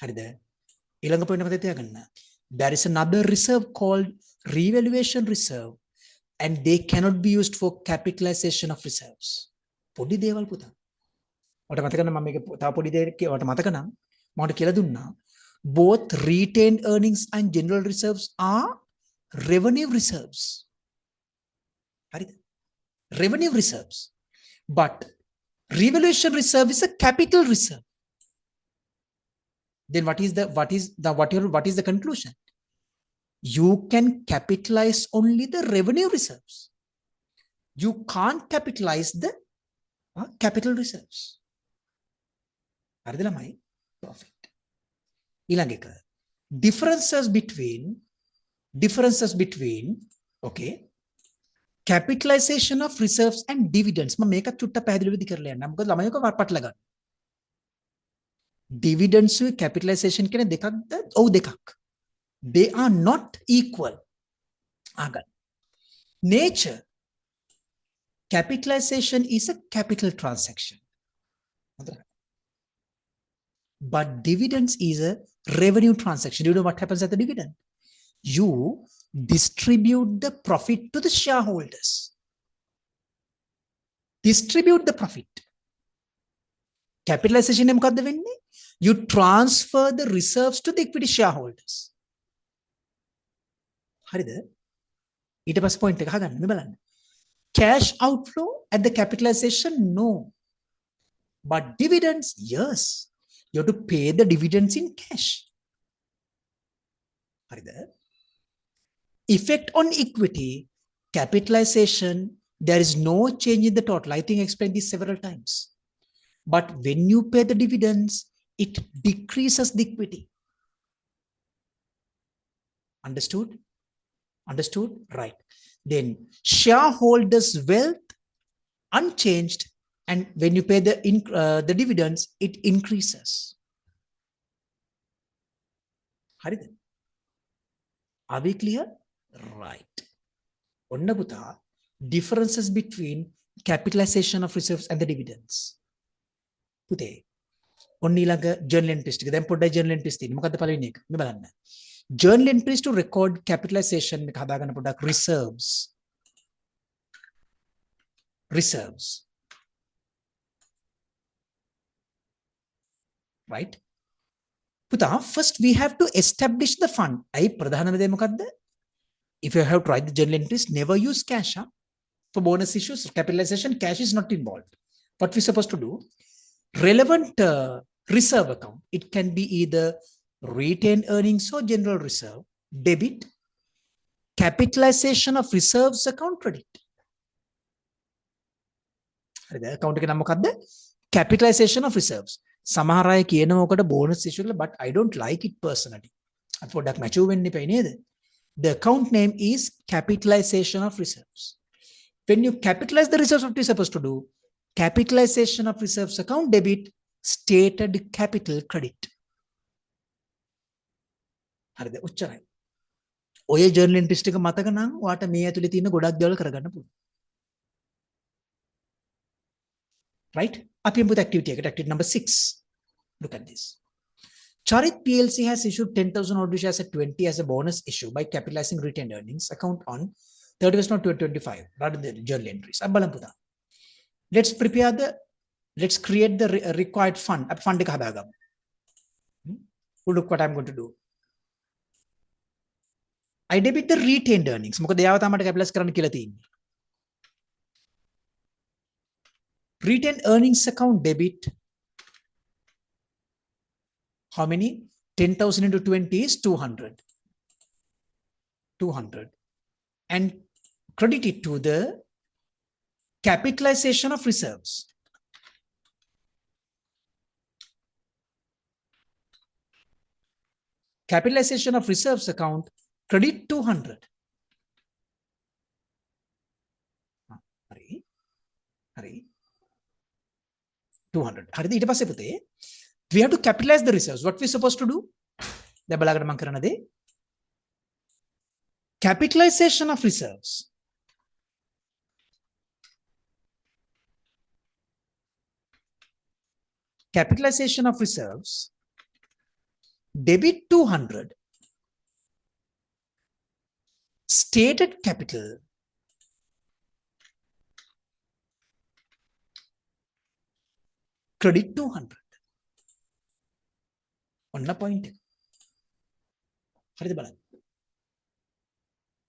There is another reserve called revaluation reserve, and they cannot be used for capitalization of reserves. Both retained earnings and general reserves are revenue reserves. Revenue reserves. But revaluation reserve is a capital reserve. Then what is the conclusion? You can capitalize only the revenue reserves. You can't capitalize the capital reserves. Profit. Differences between okay, capitalization of reserves and dividends. Dividends capitalization they are not equal. Nature, capitalization is a capital transaction. but dividends is a revenue transaction. Do you know what happens at the dividend? You distribute the profit to the shareholders. Distribute the profit. Capitalization මොකද්ද වෙන්නේ? You transfer the reserves to the equity shareholders. හරිද? ඊට පස්සේ point එක අහගන්න මේ බලන්න. Cash outflow at the capitalization, no. But dividends, yes. You have to pay the dividends in cash. හරිද? Effect on equity, capitalization, there is no change in the total. I think I explained this several times. But when you pay the dividends, it decreases the equity. Understood? Understood? Right. Then shareholders' wealth unchanged, and when you pay the dividends, it increases. Are we clear? Right. ඔන්න පුතා, differences between capitalization of reserves and the dividends. පුතේ, ඔන්න ඊළඟ journal entries ටික. දැන් පොඩ්ඩයි journal entries තියෙන්නේ. මොකද්ද පළවෙනි එක? මේ බලන්න. Journal entries to record capitalization එක හදාගන්න පොඩ්ඩක්. reserves. Reserves. Right? පුතා, first we have to establish the fund. අයි ප්‍රධානම දේ මොකද්ද? If you have to write the journal entries, never use cash. For bonus issues, capitalization, cash is not involved. What we're supposed to do? Relevant reserve account. It can be either retained earnings or general reserve, debit, capitalization of reserves account, credit. Account එක නම මොකද්ද? Capitalization of reserves. සමහර අය කියනවා ඔකට bonus issue කියලා, but I don't like it personally. අපි පොඩ්ඩක් mature වෙන්න ඉපයි නේද? The account name is capitalization of reserves. When you capitalize the reserves, what you're supposed to do? Capitalization of reserves account, debit, stated capital, credit. හරිද? උච්චරයි. ඔය journal entries ටික මතක නම් ඔයාට මේ ඇතුලේ තියෙන ගොඩක් දේවල් කරගන්න පුළුවන්. Right? අපි යමු activity එකට. Activity number 6. Look at this. Charit PLC has issued 10,000 ordinary shares at 20 as a bonus issue by capitalizing retained earnings account on 31st March 2025 rather than journal entries. Let's create the required fund. Fund එක හදාගමු. Look what I'm going to do. I debit the retained earnings. මොකද යාව තමයි capitalize කරන්න කියලා තියෙන්නේ. Retained earnings account debit. How many? 10,000 into 20 is 200. 200. And credit it to the capitalization of reserves. Capitalization of reserves account, credit 200. Hari. 200. Hari ඊට පස්සේ පුතේ we have to capitalize the reserves. What we supposed to do? දැන් බලන්න මම කරන දේ. Capitalization of reserves. Capitalization of reserves. Debit 200. Stated capital. Credit 200. On the point.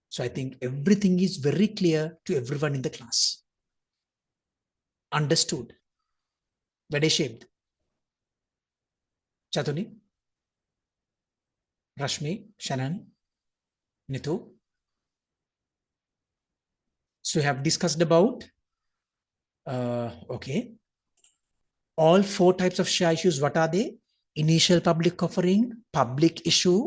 So I think everything is very clear to everyone in the class. Understood. Very shaped. Chatuni, Rashmi, Shannon, Nitu. So we have discussed about okay. All 4 types of share issues. What are they? Initial public offering, public issue,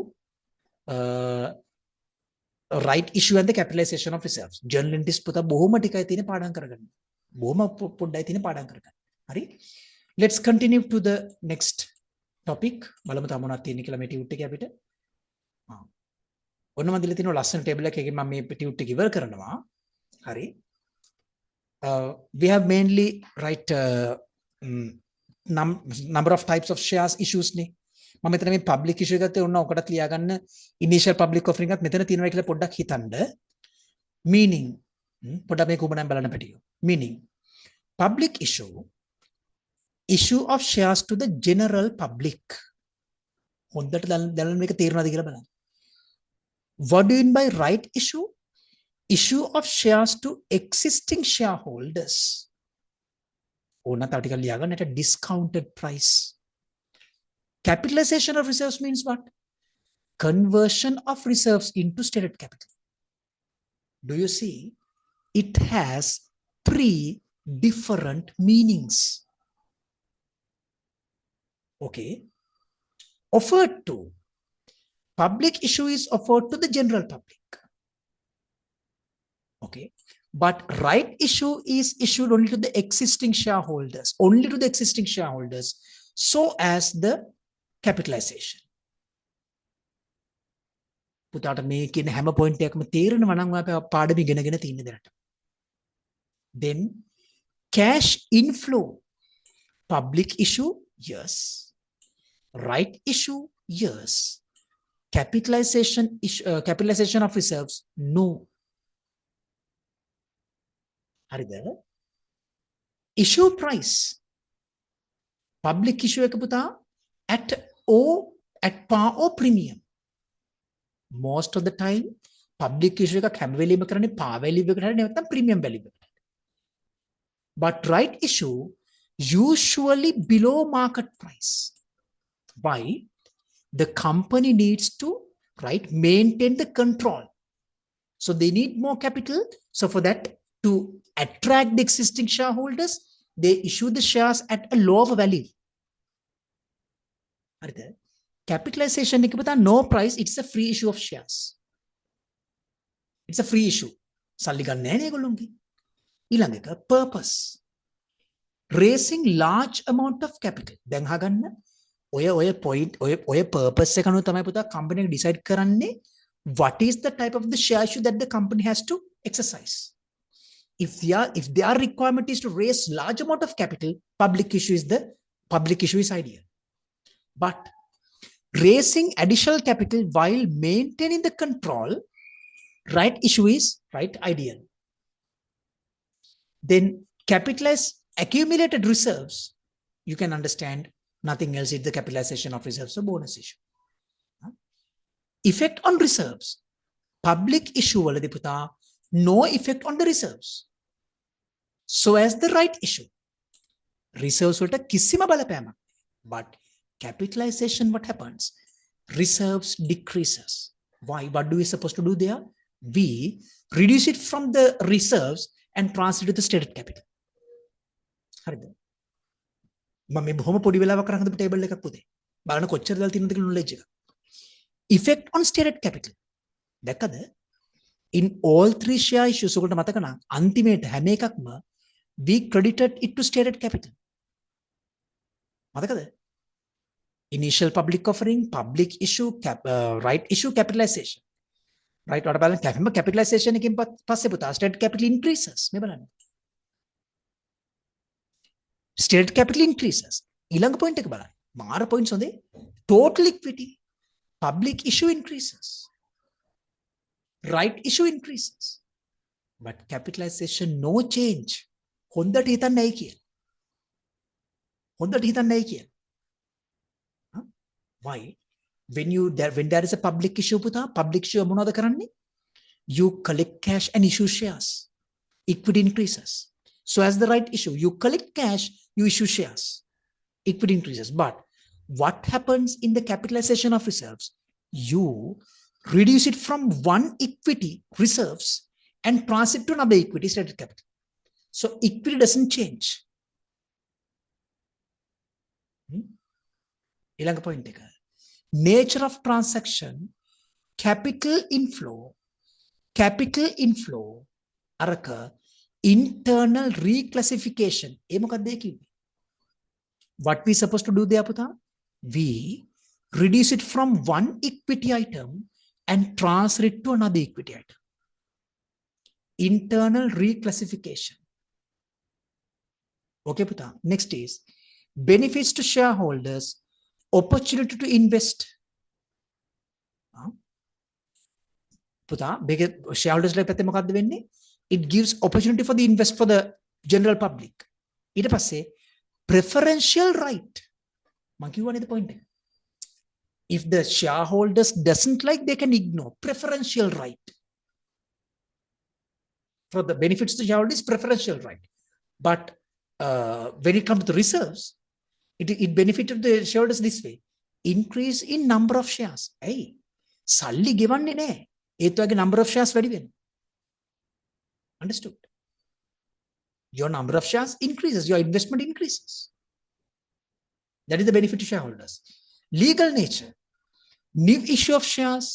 right issue, and the capitalization of reserves. Journal entries පුතා බොහොම ටිකයි තියෙන පාඩම් කරගන්න. බොහොම පොඩ්ඩයි තියෙන පාඩම් කරගන්න. හරි? Let's continue to the next topic. බලමු තව මොනවද තියෙන්නේ කියලා මේ ටියුට් එකේ අපිට. ඔන්න මම දීලා තියෙන ලස්සන ටේබල් එකකින් මම මේ ටියුට් එක ඉවර කරනවා. හරි? We have mainly number of types of shares issues නේ මම මෙතන මේ public issue එකත් උන්න ඔකටත් ලියා ගන්න initial public offering එකත් මෙතන තියෙනවා කියලා පොඩ්ඩක් හිතන්න meaning පොඩ්ඩක් මේක උඹ නම් බලන්න පැටියෝ meaning public issue of shares to the general public හොඳට දැනගන්න මේක තේරුණාද කියලා බලන්න what do you mean by right issue of shares to existing shareholders ඕන තව ටිකක් ලියා ගන්න at a discounted price capitalization of reserves means what conversion of reserves into stated capital do you see it has 3 different meanings okay offered to public issue is offered to the general public okay but right issue is issued only to the existing shareholders so as the capitalization පුතාට මේ කියන හැම point එකක්ම තේරෙනවා නම් අපි පාඩම ඉගෙනගෙන තියෙන දැනට then cash inflow public issue yes right issue yes capitalization of reserves no හරිද issue price public issue එක පුතා at par or premium most of the time public issue එකක් හැම වෙලෙම කරන්නේ par value එකට හරි නැත්නම් premium value එකට but right issue usually below market price why the company needs to maintain the control so they need more capital so for that to attract the existing shareholders they issue the shares at a lower value capitalization එක පුතා no price it's a free issue of shares it's a free issue සල්ලි ගන්න නැහැ නේ ඒගොල්ලෝන්ගේ ඊළඟ එක purpose raising large amount of capital දැන් අහගන්න ඔය point ඔය purpose එක අනුව තමයි පුතා company එක decide කරන්නේ what is the type of the share issue that the company has to exercise if their requirement is to raise large amount of capital public issue is ideal but raising additional capital while maintaining the control right issue is ideal then capitalize accumulated reserves you can understand nothing else is the capitalization of reserves or bonus issue effect on reserves public issue වලදී පුතා no effect on the reserves so as the right issue reserves වලට කිසිම බලපෑමක් but capitalization what happens reserves decreases why what do we supposed to do there we reduce it from the reserves and transfer it to the stated capital හරිද මම මේ බොහොම පොඩි වෙලාවක් කරන් හදපු ටේබල් එකක් පුතේ බලන්න කොච්චර දාලා තියෙනවද කියලා knowledge එක effect on stated capital දැක්කද in all 3 share issues ඔකට මතක නම් අන්තිමේට හැම එකක්ම we credited it to stated capital මතකද initial public offering public issue right issue capitalization right what about capitalization එකෙන් පස්සේ පුතා stated capital increases මේ බලන්න stated capital increases ඊළඟ point එක බලන්න මාර points හොඳේ total equity public issue increases right issue increases but capitalization no change හොඳට හිතන්නයි කියලා why when there is a public issue පුතා public issue මොනවද කරන්නේ you collect cash and issue shares equity increases so as the right issue you collect cash you issue shares equity increases but what happens in the capitalization of reserves you reduce it from one equity reserves and transfer it to another equity stated capital so equity doesn't change ඊළඟ point එක nature of transaction capital inflow අරක internal reclassification ඒ මොකක්ද ඒ කිව්වේ what we supposed to do there පුතා we reduce it from one equity item and transfer it to another equity item internal reclassification okay puta next is benefits to shareholders, opportunity to invest. පුතා මේක shareholders ලා පැත්තේ මොකද්ද වෙන්නේ? It gives opportunity for the invest for the general public. ඊට පස්සේ preferential right. මම කියවනේ the point එක. If the shareholders doesn't like, they can ignore preferential right. For the benefits to shareholders, preferential right. But when it comes to the reserves, it benefited the shareholders this way. Increase in number of shares. Hey, සල්ලි ගෙවන්නේ නැහැ. ඒත් වගේ number of shares වැඩි වෙනවා. Understood? Your number of shares increases, your investment increases. That is the benefit to shareholders. Legal nature. New issue of shares,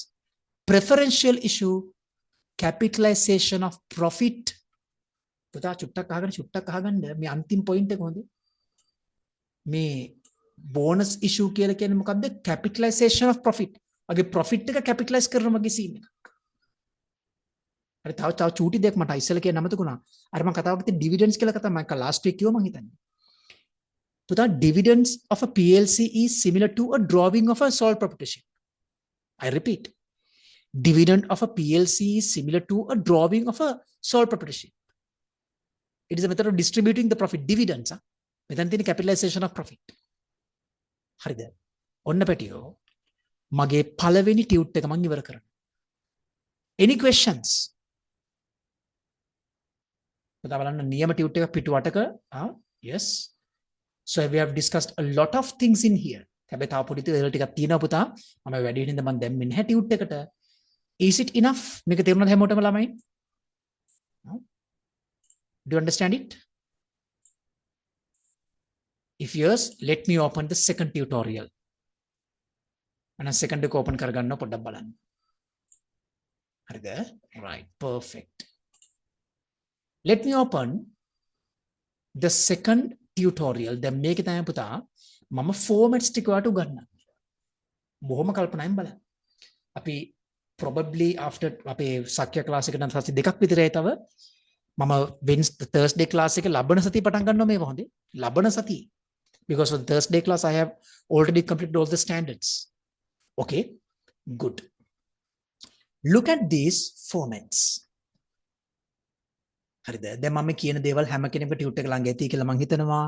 preferential issue, capitalization of profit. පුතා චුට්ටක් අහගන්න මේ අන්තිම පොයින්ට් එක හොඳේ. මේ bonus issue කියලා කියන්නේ මොකද්ද? Capitalization of profit. වගේ profit එක capitalize කරන වගේ scene එක. හරි තව චූටි දෙයක් මට ඉස්සෙල්ලා කියන නමතකුණා. අර මම කතාව කරේ dividends කියලා කතා මම last week කිව්වා මං හිතන්නේ. පුතා dividends of a PLC is similar to a drawing of a sole proprietorship. I repeat. Dividend of a PLC is similar to a drawing of a sole proprietorship. It is a method of distributing the profit. Dividends. මෙතන තියෙන capitalization of profit. හරිද? ඔන්න පැටියෝ මගේ පළවෙනි tute එක මම ඉවර කරනවා. Any questions? පුතා බලන්න නියම ටියුට් එක පිටු 8ක yes. So we have discussed a lot of things in here. හැබැයි තව පොඩි දේවල් ටිකක් තියෙනවා පුතා. මම වැඩි වෙනින්ද මම දැම්මේ නැහැ ටියුට් එකට. Is it enough? මේක තේරුණාද හැමෝටම ළමයි? Do you understand it? If yes, let me open the second tutorial. And a second එක open කරගන්න පොඩ්ඩක් බලන්න. හරිද? Right, perfect. Let me open the second tutorial. දැන් මේකේ තමයි පුතා මම formats ටික ඔයාලට උගන්වන්න. බොහොම කල්පනායෙන් බලන්න. අපි probably after අපේ සක්‍රිය ක්ලාස් එකට නම් සති දෙකක් විතරයි තව මම Thursday class එක ලබන සතිය පටන් ගන්නවා මේක හොඳේ. ලබන සතිය. Because for Thursday class I have already completed all the standards. Okay, good. Look at these formats. හරිද? දැන් මම කියන දේවල් හැම කෙනෙකුට ටියුට් එක ළඟ ඇති කියලා මම හිතනවා.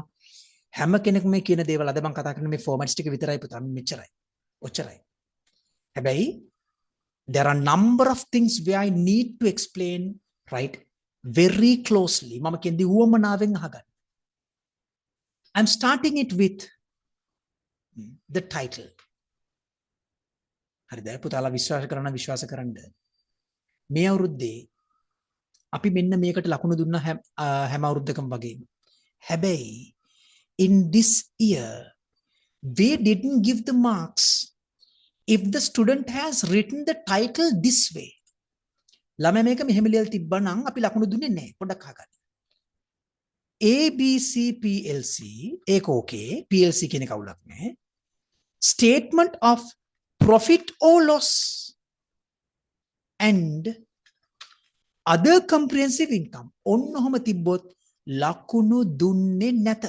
හැම කෙනෙකුම මේ කියන දේවල් අද මම කතා කරන මේ formats ටික විතරයි පුතා මෙච්චරයි. ඔච්චරයි. හැබැයි there are number of things where I need to explain, right, very closely. මම කියන්නේ උවමනාවෙන් අහගන්න. I'm starting it with the title. හරිද? පුතාලා විශ්වාස කරන්න. මේ අවුරුද්දේ අපි මෙන්න මේකට ලකුණු දුන්න හැම අවුරුද්දකම වගේ. හැබැයි in this year we didn't give the marks if the student has written the title this way. ළමයා මේක මෙහෙම ලියලා තිබ්බනම් අපි ලකුණු දුන්නේ නැහැ. පොඩ්ඩක් අහගන්න. ABC PLC ඒක okay. PLC කියන එක අවුලක් නැහැ. Statement of profit or loss and other comprehensive income. ඔන්න ඔහම තිබ්බොත් ලකුණු දුන්නේ නැත.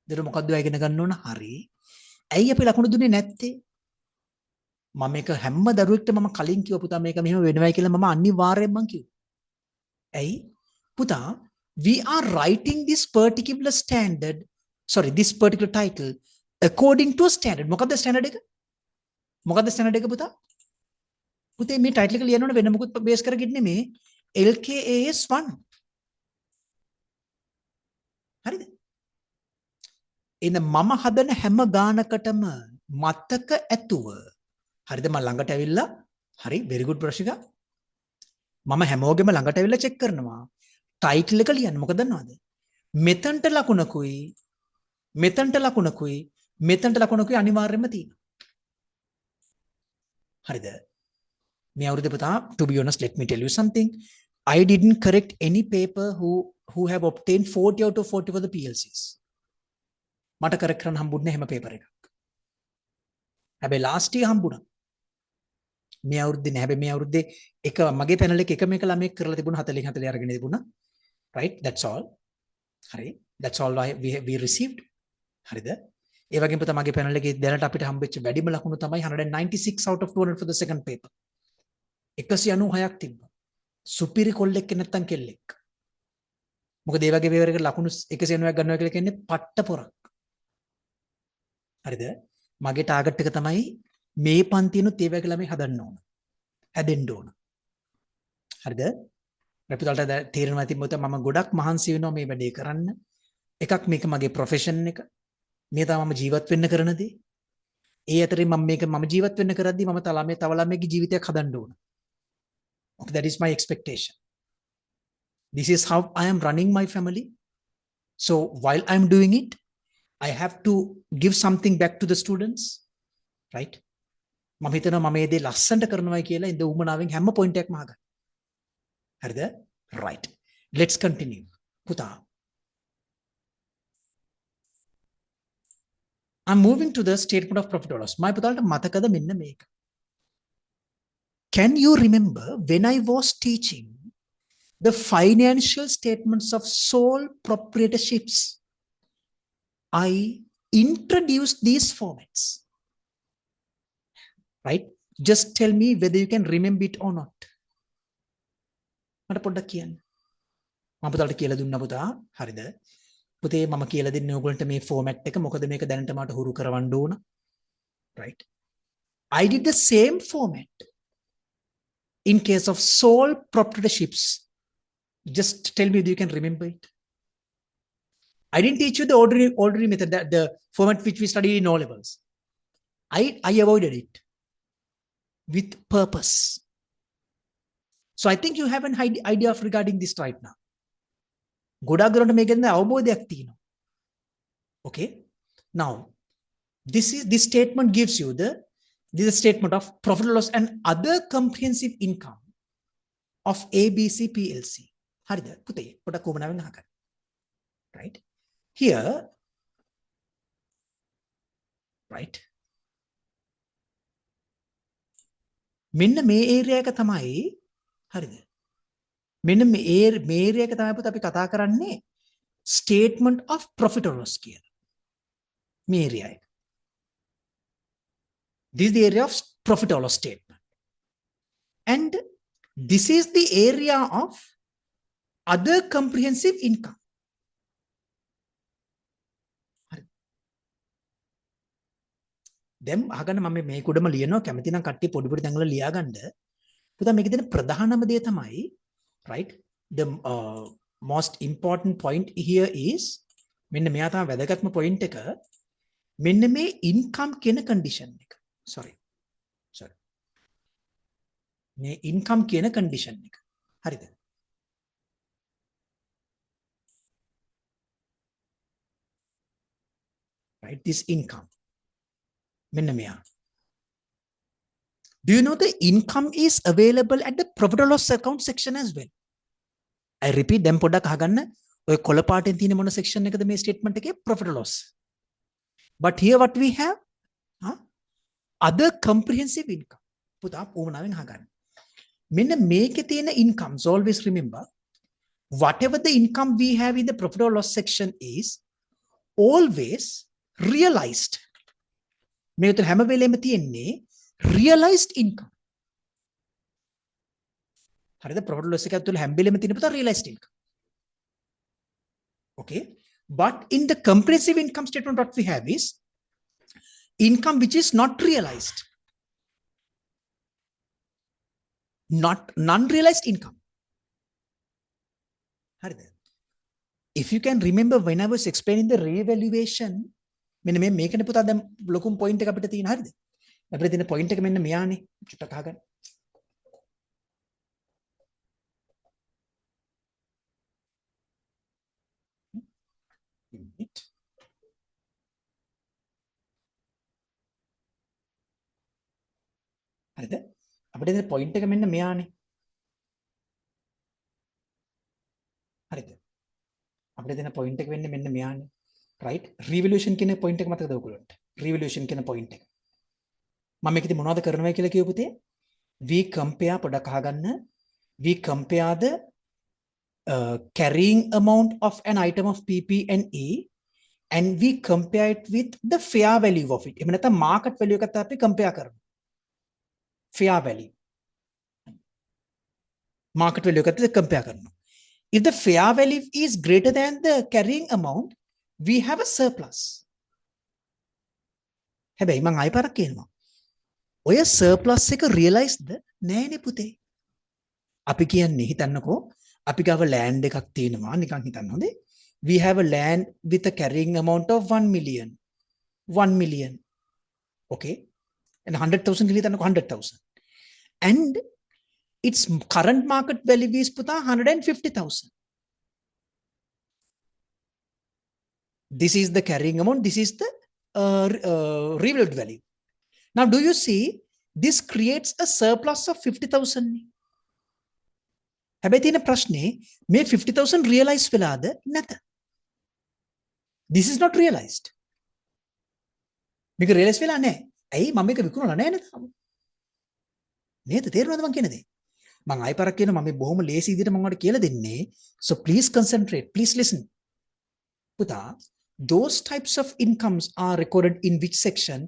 දර මොකද්ද ඔය ඉගෙන ගන්න ඕන? හරි. ඇයි අපි ලකුණු දුන්නේ නැත්තේ? මම මේක හැම දරුවෙක්ට මම කලින් කිව්ව පුතා මේක මෙහෙම වෙනවයි කියලා මම අනිවාර්යෙන්ම කිව්වා. ඇයි? පුතා we are writing this particular title according to a standard. මොකද්ද ස්ටෑන්ඩඩ් එක? මොකද්ද ස්ටෑන්ඩඩ් එක පුතා? පුතේ මේ ටයිටල් එක ලියනකොට වෙන මොකුත් බේස් කරගෙන නෙමෙයි LKAS 1. හරිද? එන්න මම හදන හැම ගානකටම මතක ඇතුව හරිද මම ළඟට ඇවිල්ලා හරි very good ප්‍රශ්නිකා මම හැමෝගෙම ළඟට ඇවිල්ලා චෙක් කරනවා ටයිටල් එක ලියන්න මොකද දන්නවද මෙතනට ලකුණකුයි අනිවාර්යයෙන්ම තියෙනවා හරිද මේ අවුරුද්ද පුතා to be honest let me tell you something I didn't correct any paper who have obtained 40 out of 40 for the PLCs මට කරෙක්ට් කරන්න හම්බුනේ හැම පේපර් එකක් හැබැයි ලාස්ට් ඉයර් හම්බුණා මේ අවුරුද්දේ නෑ හැබැයි මේ අවුරුද්දේ එක මගේ පැනල් එක එක මේක ළමෙක් කරලා තිබුණා 40 අරගෙන තිබුණා right that's all හරි That's all we received. හරිද? ඒ වගේම පුතා මගේ පැනල් එකේ දැනට අපිට හම්බෙච්ච වැඩිම ලකුණු තමයි 196 out of 200 for the second paper. 196ක් තිබ්බා. සුපිරි කොල්ලෙක් නැත්තම් කෙල්ලෙක්. මොකද ඒ වගේ paper එකට ලකුණු 190ක් ගන්නවා කියලා කියන්නේ පට්ට පොරක්. හරිද? මගේ ටාගට් එක තමයි මේ පන්තියනොත් ඒ වගේ ළමයි හදන්න ඕන. හැදෙන්න ඕන. හරිද? අපිට තේරෙනවා ඉතින් මම ගොඩක් මහන්සි වෙනවා මේ වැඩේ කරන්න. එකක් මේක මගේ ප්‍රොෆෙෂන් එක. මේ තමයි මම ජීවත් වෙන්න කරන දේ. ඒ අතරේ මම ජීවත් වෙන්න කරද්දී මම තව ළමයෙක්ගේ ජීවිතයක් හදන්න ඕන. Okay, that is my expectation. This is how I am running my family. So while I am doing it, I have to give something back to the students, right? මම හිතනවා මම මේ දේ ලස්සනට කරනවායි කියලා ඉඳ උමනාවෙන් හැම පොයින්ට් එකක්ම අහගන්න. හරිද? Right. Let's continue. පුතා. I'm moving to the statement of profit or loss. My පුතාලට මතකද මෙන්න මේක. Can you remember when I was teaching the financial statements of sole proprietorships? I introduced these formats. Right? Just tell me whether you can remember it or not. මට පොඩ්ඩක් කියන්න. මම පුතාලට කියලා දුන්නා පුතා. හරිද? පුතේ මම කියලා දෙන්නේ ඔයගොල්ලන්ට මේ ෆෝමැට් එක මොකද මේක දැනට මට හුරු කරවන්න ඕන. Right? I did the same format in case of sole proprietorships. Just tell me whether you can remember it. I didn't teach you the ordinary method, the format which we studied in O levels. I avoided it with purpose. So I think you have an idea of regarding this right now. ගොඩාක් දුරට මේක ගැන අවබෝධයක් තියෙනවා. Okay? Now, this statement gives you this statement of profit or loss and other comprehensive income of ABC PLC. හරිද? පුතේ පොඩක් කොමනාවෙන් අහගන්න. Right? Here, right? මෙන්න මේ ඒරියා එක තමයි හරිද? මෙන්න මේ ඒරියා එක තමයි පුතා අපි කතා කරන්නේ statement of profit or loss කියලා. මේ ඒරියා එක. This is the area of profit or loss statement. And this is the area of other comprehensive income. දැන් අහගන්න මම මේක උඩම ලියනවා කැමති නම් කට්ටිය පොඩි පොඩි තැන්වල ලියා ගන්න. පුතා මේකේ තියෙන ප්‍රධානම දේ තමයි right the most important point here is මෙන්න මෙයා තමයි වැදගත්ම point එක. මෙන්න මේ income කියන condition එක. sorry මේ income කියන condition එක. හරිද? right this income මෙන්න මෙයා. Do you know the income is available at the profit or loss account section as well? I repeat them පොඩ්ඩක් අහගන්න. ඔය කොළ පාටෙන් තියෙන මොන section එකද මේ statement එකේ profit or loss. But here what we have other comprehensive income. පුතා උමනාවෙන් අහගන්න. මෙන්න මේකේ තියෙන incomes always remember whatever the income we have in the profit or loss section is always realized. මේක හැම වෙලෙම තියෙන්නේ realized income. හරිද? profit or loss එක ඇතුළේ හැම වෙලෙම තියෙන පුතා realized income. Okay? But in the comprehensive income statement what we have is income which is not realized. Not non-realized income. හරිද? If you can remember when I was explaining the revaluation මෙන්න මේකනේ පුතා දැන් ලොකුම point එක අපිට තියෙන හරිද? අපිට තියෙන point එක මෙන්න මෙයානේ. චුට්ටක් අහගන්න. හරිද? අපිට තියෙන point එක මෙන්න මෙයානේ. හරිද? අපිට තියෙන point එක වෙන්නේ මෙන්න මෙයානේ. right revaluation කියන point එක මතකද ඔයගොල්ලන්ට? revaluation කියන point එක. මම මේකදී මොනවද කරනවා කියලා කියපු පුතේ? we compare පොඩක් අහගන්න. we compare the carrying amount of an item of PP and E, and we compare it with the fair value of it. එහෙම නැත්නම් market value එකත් අපි compare කරනවා. Fair value. Market value එකත් compare කරනවා. If the fair value is greater than the carrying amount, we have a surplus. හැබැයි මම ආයෙ පාරක් කියනවා. ඔය surplus එක realized නෑනේ පුතේ. අපි කියන්නේ හිතන්නකෝ අපි ගාව land එකක් තියෙනවා නිකන් හිතන්න හොඳේ. We have a land with a carrying amount of 1 million. 1 million. Okay. And 100,000 කියලා හිතන්නකෝ 100,000. And its current market value is පුතා 150,000. This is the carrying amount. This is the revalued value. Now, do you see this creates a surplus of 50,000? හැබැයි තියෙන ප්‍රශ්නේ මේ 50,000 realized වෙලාද නැත. This is not realized. මේක realized වෙලා නැහැ. ඇයි මම මේක විකුණලා නැහැ නේද? නේද? තේරුණාද මම කියන දේ? මම ආයෙ පාරක් කියනවා මම මේ බොහොම ලේසි විදිහට මම ඔයාලට කියලා දෙන්නේ. So please concentrate, please listen. පුතා, those types of incomes are recorded in which section?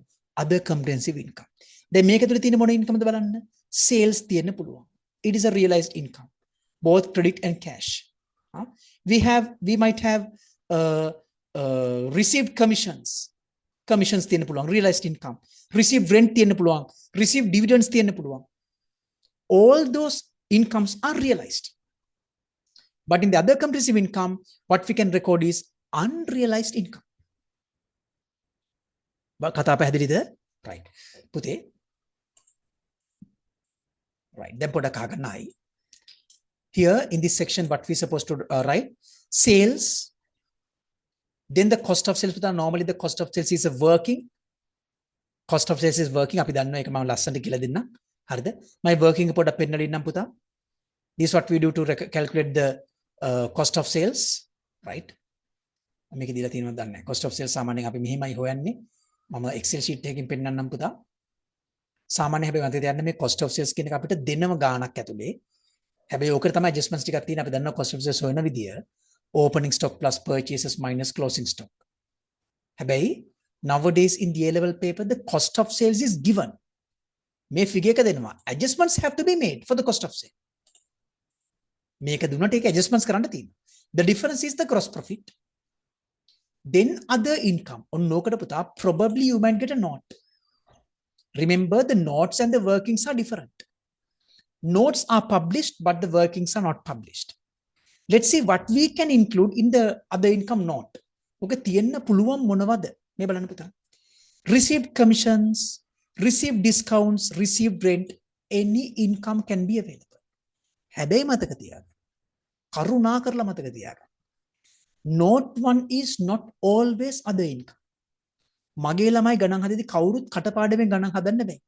Other comprehensive income. දැන් මේක තුල තියෙන මොන income ද බලන්න. Sales තියෙන්න පුළුවන්. It is a realized income, both credit and cash. We might have received commissions. Commissions තියෙන්න පුළුවන්, realized income. Received rent තියෙන්න පුළුවන්, received dividends තියෙන්න පුළුවන්. All those incomes are realized. But in the other comprehensive income, what we can record is unrealized income. කතා පැහැදිලිද? Right. පුතේ. Right. දැන් පොඩක් අහගන්න ආයි. Here in this section, what we supposed to write? Sales. Then the cost of sales. Normally the cost of sales is a working. Cost of sales is working. අපි දන්නවා ඒක මම ලස්සනට කියලා දෙන්නම්. හරිද? my working පොඩක් පෙන්නලා ඉන්නම් පුතා. This is what we do to calculate the cost of sales. Right. මේක දීලා තියෙනවද දන්නේ නැහැ. cost of sales සාමාන්‍යයෙන් අපි මෙහෙමයි හොයන්නේ. මම Excel sheet එකකින් පෙන්නන්නම් පුතා. සාමාන්‍ය හැබැයි මතක තියාගන්න මේ cost of sales කියන එක අපිට දෙනම ගාණක් ඇතුලේ. හැබැයි ඕකට තමයි adjustments ටිකක් තියෙන අපි දන්නවා cost of sales හොයන විදිය. Opening stock plus purchases minus closing stock. හැබැයි nowadays in the A level paper the cost of sales is given. මේ figure එක දෙනවා. Adjustments have to be made for the cost of sale. මේක දුන්නට ඒක adjustments කරන්න තියෙනවා. The difference is the gross profit. Then other income. On nokada puta, probably you might get a note. Remember, the notes and the workings are different. Notes are published, but the workings are not published. Let's see what we can include in the other income note. Okay, tiyenna puluwan monawada. Me balanna puta. Received commissions, received discounts, received rent, any income can be available. හැබැයි මතක තියාගන්න. කරුණා කරලා මතක තියාගන්න. Note 1 is not always other income. මගේ ළමයි ගණන් හදේදී කවුරුත් කටපාඩමෙන් ගණන් හදන්න බෑ.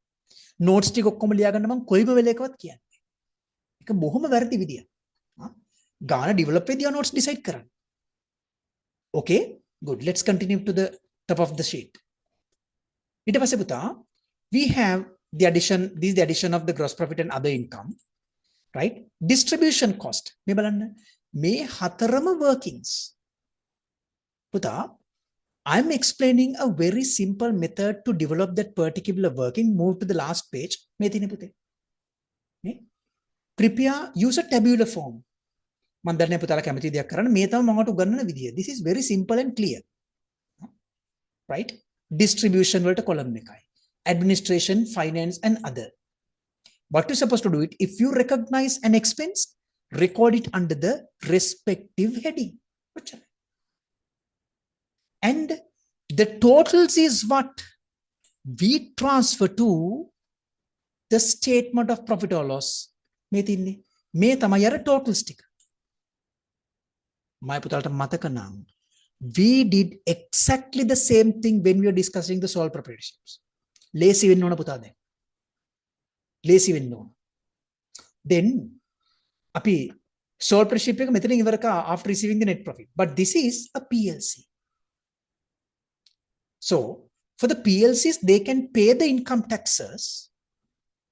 notes ටික ඔක්කොම ලියා ගන්න මම කොයිම වෙලේකවත් කියන්නේ. ඒක බොහොම වැරදි විදියක්. ගාන develop වෙදී notes decide කරන්න. Okay, good. Let's continue to the top of the sheet. ඊට පස්සේ පුතා we have the addition, this is the addition of the gross profit and other income, right? Distribution cost. මේ බලන්න. මේ හතරම workings. Puta, I'm explaining a very simple method to develop that particular working. Move to the last page. Prepare, use a tabular form. This is very simple and clear. Right? Distribution column. Administration, finance, and other. What you're supposed to do it, if you recognize an expense, record it under the respective heading. And the totals is what we transfer to the statement of profit or loss. මේ තමයි අර totals ටික. මම පුතාලට මතක නම් we did exactly the same thing when we were discussing the sole proprietorships. ලේසි වෙන්න ඕන පුතා දැන්. ලේසි වෙන්න ඕන. Then අපි sole proprietorship එක මෙතනින් ඉවර කරා after receiving the net profit. But this is a PLC. So for the PLCs, they can pay the income taxes,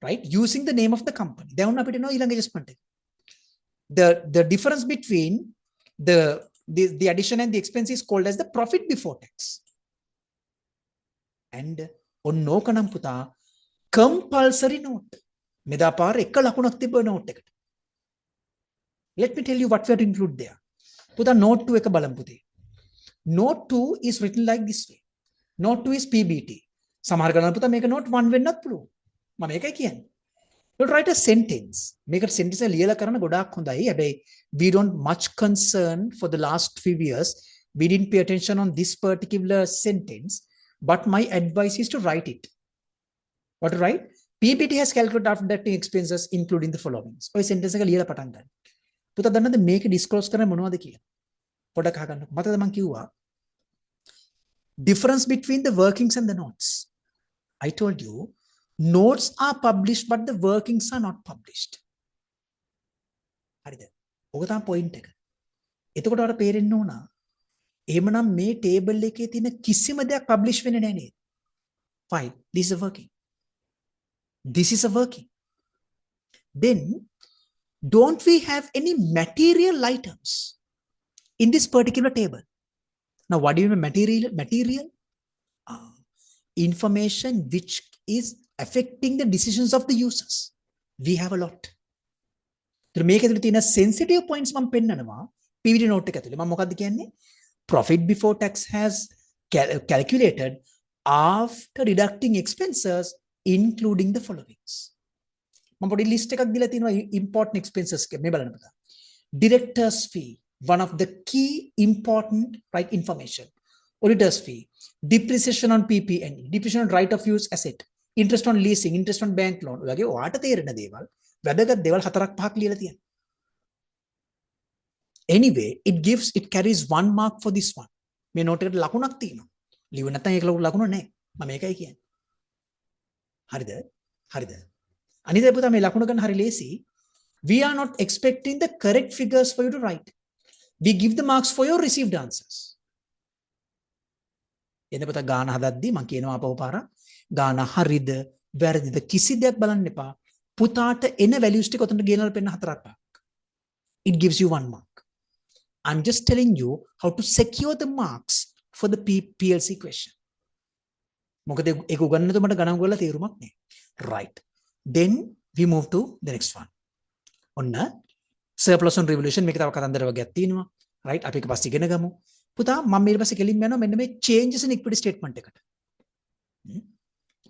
right, using the name of the company. දැන් අපිට එනවා ඊළඟ adjustment එක. The difference between the addition and the expense is called as the profit before tax. And ඕකනම් පුතා compulsory note. මෙදා පාර එක ලකුණක් තිබ්බ note එකට. Let me tell you what we have to include there. පුතා note 2 එක බලමු පුතේ. Note 2 is written like this way. Note 2 is PBT. සමහර ගණන් පුතා මේක note 1 වෙන්නත් පුළුවන්. මම ඒකයි කියන්නේ. You'll write a sentence. මේකට sentence එක ලියලා කරන්න ගොඩාක් හොඳයි. හැබැයි we don't much concern for the last few years. We didn't pay attention on this particular sentence. But my advice is to write it. What to write? PBT has calculated after that expenses including the following. ඔය sentence එක ලියලා පටන් ගන්න. පුතා දන්නද මේක disclose කරන්නේ මොනවද කියලා? පොඩක් අහගන්න. මතකද මම කිව්වා difference between the workings and the notes. I told you notes are published but the workings are not published. හරිද? ඔක තමයි point එක. එතකොට ඔයාලට තේරෙන්න ඕන එහෙමනම් මේ table එකේ තියෙන කිසිම දෙයක් publish වෙන්නේ නැහැ නේද? Fine. This is a working. This is a working. Then don't we have any material items in this particular table? Now, what do you mean material? Material? Information which is affecting the decisions of the users. We have a lot. මේක ඇතුළේ තියෙන sensitive points මම පෙන්නනවා PVD note එක ඇතුළේ. මම මොකක්ද කියන්නේ? Profit before tax has calculated after deducting expenses including the followings. මම පොඩි list එකක් දීලා තියෙනවා important expenses එක. මේ බලන්න පුතා. Director's fee, one of the key important right information. Auditor's fee, depreciation on PP&E, depreciation on right of use asset, interest on leasing, interest on bank loan. ඔයගේ ඔයාට තේරෙන දේවල් වැදගත් දේවල් 4-5ක් ලියලා තියෙනවා. Anyway, it carries 1 mark for this one. මේ note එකට ලකුණක් තියෙනවා. ලියුව නැත්නම් ඒක ලකුණ නැහැ. මම මේකයි කියන්නේ. හරිද? හරිද? අනිත් පුතා මේ ලකුණ ගන්න හරි ලේසි. We are not expecting the correct figures for you to write. We give the marks for your received answers. එතන පුතා ගාන හදද්දී මම කියනවා අපව පාරක් ගාන හරිද වැරදිද කිසි දෙයක් බලන්න එපා. පුතාට එන values ටික ඔතනට ගෙනල්ලා පෙන්න 4-5ක්. It gives you 1 mark. I'm just telling you how to secure the marks for the PLC question. මොකද ඒක උගන්නනකොට මට ගණන් වල තේරුමක් නෑ. Right. Then we move to the next one. ඔන්න surplus on revaluation මේක තව කතන්දර වගේක් තියෙනවා. Right. අපි ඒක පස්සේ ඉගෙන ගමු. පුතා මම ඊට පස්සේ කෙලින්ම යනවා මෙන්න මේ changes in equity statement එකට.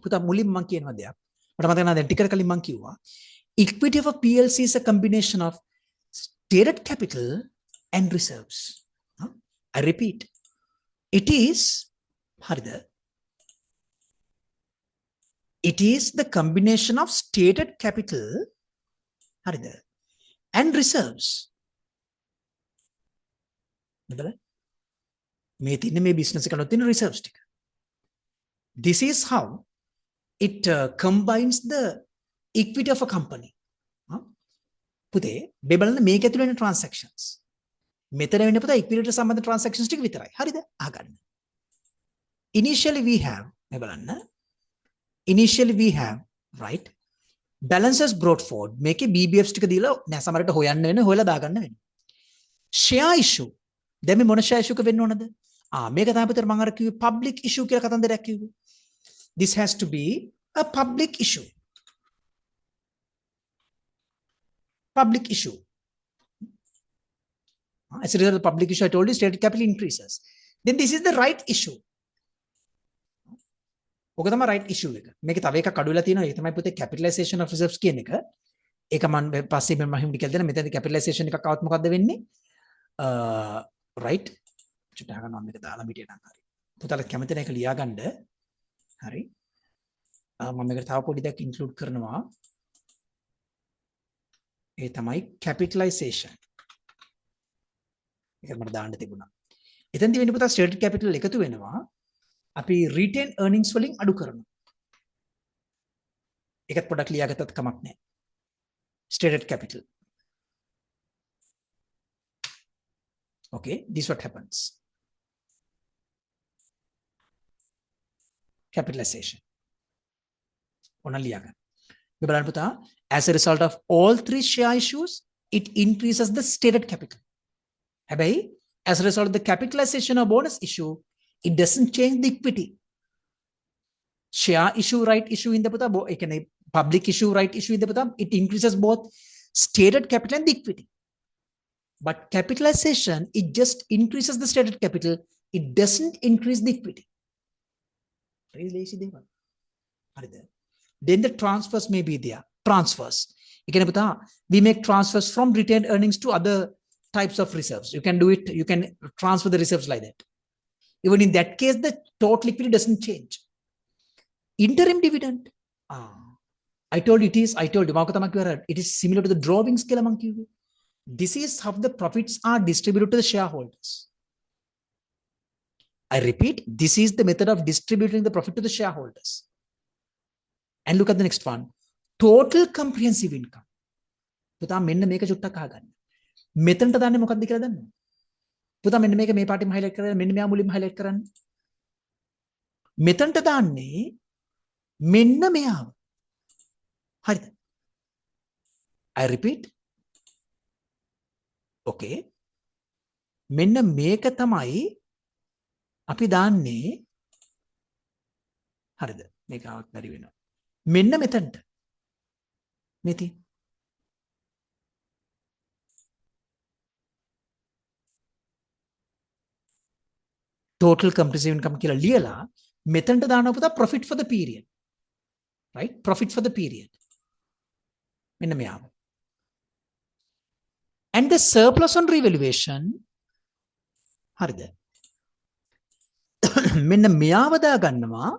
පුතා මුලින්ම මම කියනවා දෙයක්. මට මතක නැහැ දැන් ටිකර කලින් මම කිව්වා equity of a PLC is a combination of stated capital and reserves. I repeat, it is the combination of stated capital and reserves. මේ තියෙන මේ business එකකට තියෙන reserves ටික. This is how it combines the equity of a company. පුතේ මේ බලන්න මේක ඇතුළේ වෙන transactions. මෙතන වෙන්නේ පුතා equity සම්බන්ධ transactions ටික විතරයි. හරිද? අහගන්න. Initially we have මේ බලන්න. Initially we have right balances brought forward. මේකේ BBFs ටික දීලා නෑ සමහරට හොයන්න වෙන හොයලා දාගන්න වෙනවා. Share issue. දැන් මේ මොන share issue එක වෙන්න ඕනද? මේක තමයි පුතේ මම අර කිව්වේ public issue කියලා කතන්දරයක් කිව්වේ. This has to be a public issue. Public issue. As a result of the public issue, I told you stated capital increases. Then this is the right issue. ඔක තමයි right issue එක. මේක තව එකක් අඩු වෙලා තියෙනවා. ඒක තමයි පුතේ capitalization of reserves කියන එක. ඒක මම පස්සේ මම හිමිට කියලා දෙන්න. මෙතනදී capitalization එකක් આવත් මොකද්ද වෙන්නේ? right. චුට්ටක් ගන්නවා මේක දාලා පිටියට නම් හරි. පුතාලා කැමති නැහැ ඒක ලියාගන්න. හරි. මම මේකට තව පොඩි දෙයක් include කරනවා. ඒ තමයි capitalization. ඒක මට දාන්න තිබුණා. එතෙන්දී වෙන්නේ පුතා stated capital එකතු වෙනවා. අපි retain earnings වලින් අඩු කරනවා. ඒකත් පොඩක් ලියාගත්තත් කමක් නැහැ. Stated capital. Okay, this what happens. Capitalization. ඔන්න ලියාගන්න. මේ බලන්න පුතා as a result of all three share issues it increases the stated capital. As a result of the capitalization or bonus issue, it doesn't change the equity. Share issue, right issue in the public issue, right issue in the it increases both stated capital and the equity. But capitalization, it just increases the stated capital. It doesn't increase the equity. Then the transfers may be there. Transfers. We make transfers from retained earnings to other types of reserves. You can do it. You can transfer the reserves like that. Even in that case, the total equity doesn't change. Interim dividend. I told you, it is similar to the drawing scale among you. This is how the profits are distributed to the shareholders. I repeat, this is the method of distributing the profit to the shareholders. And look at the next one. Total comprehensive income. පුතා මෙන්න මේක චුට්ටක් අහගන්න. මෙතනට දාන්නේ මොකක්ද කියලා දන්නවද? පුතා මෙන්න මේක මේ පාටින්ම highlight කරලා මෙන්න මෙයා මුලින්ම highlight කරන්න. මෙතනට දාන්නේ මෙන්න මෙයාව. හරිද? I repeat. Okay. මෙන්න මේක තමයි අපි දාන්නේ. හරිද? මේක ආවත් බැරි වෙනවා. මෙන්න මෙතනට. මෙති. Total comprehensive income කියලා ලියලා මෙතනට දානවා පුතා profit for the period. Right? Profit for the period. මෙන්න මෙයාව. And the surplus on revaluation හරිද? මෙන්න මෙයාව දාගන්නවා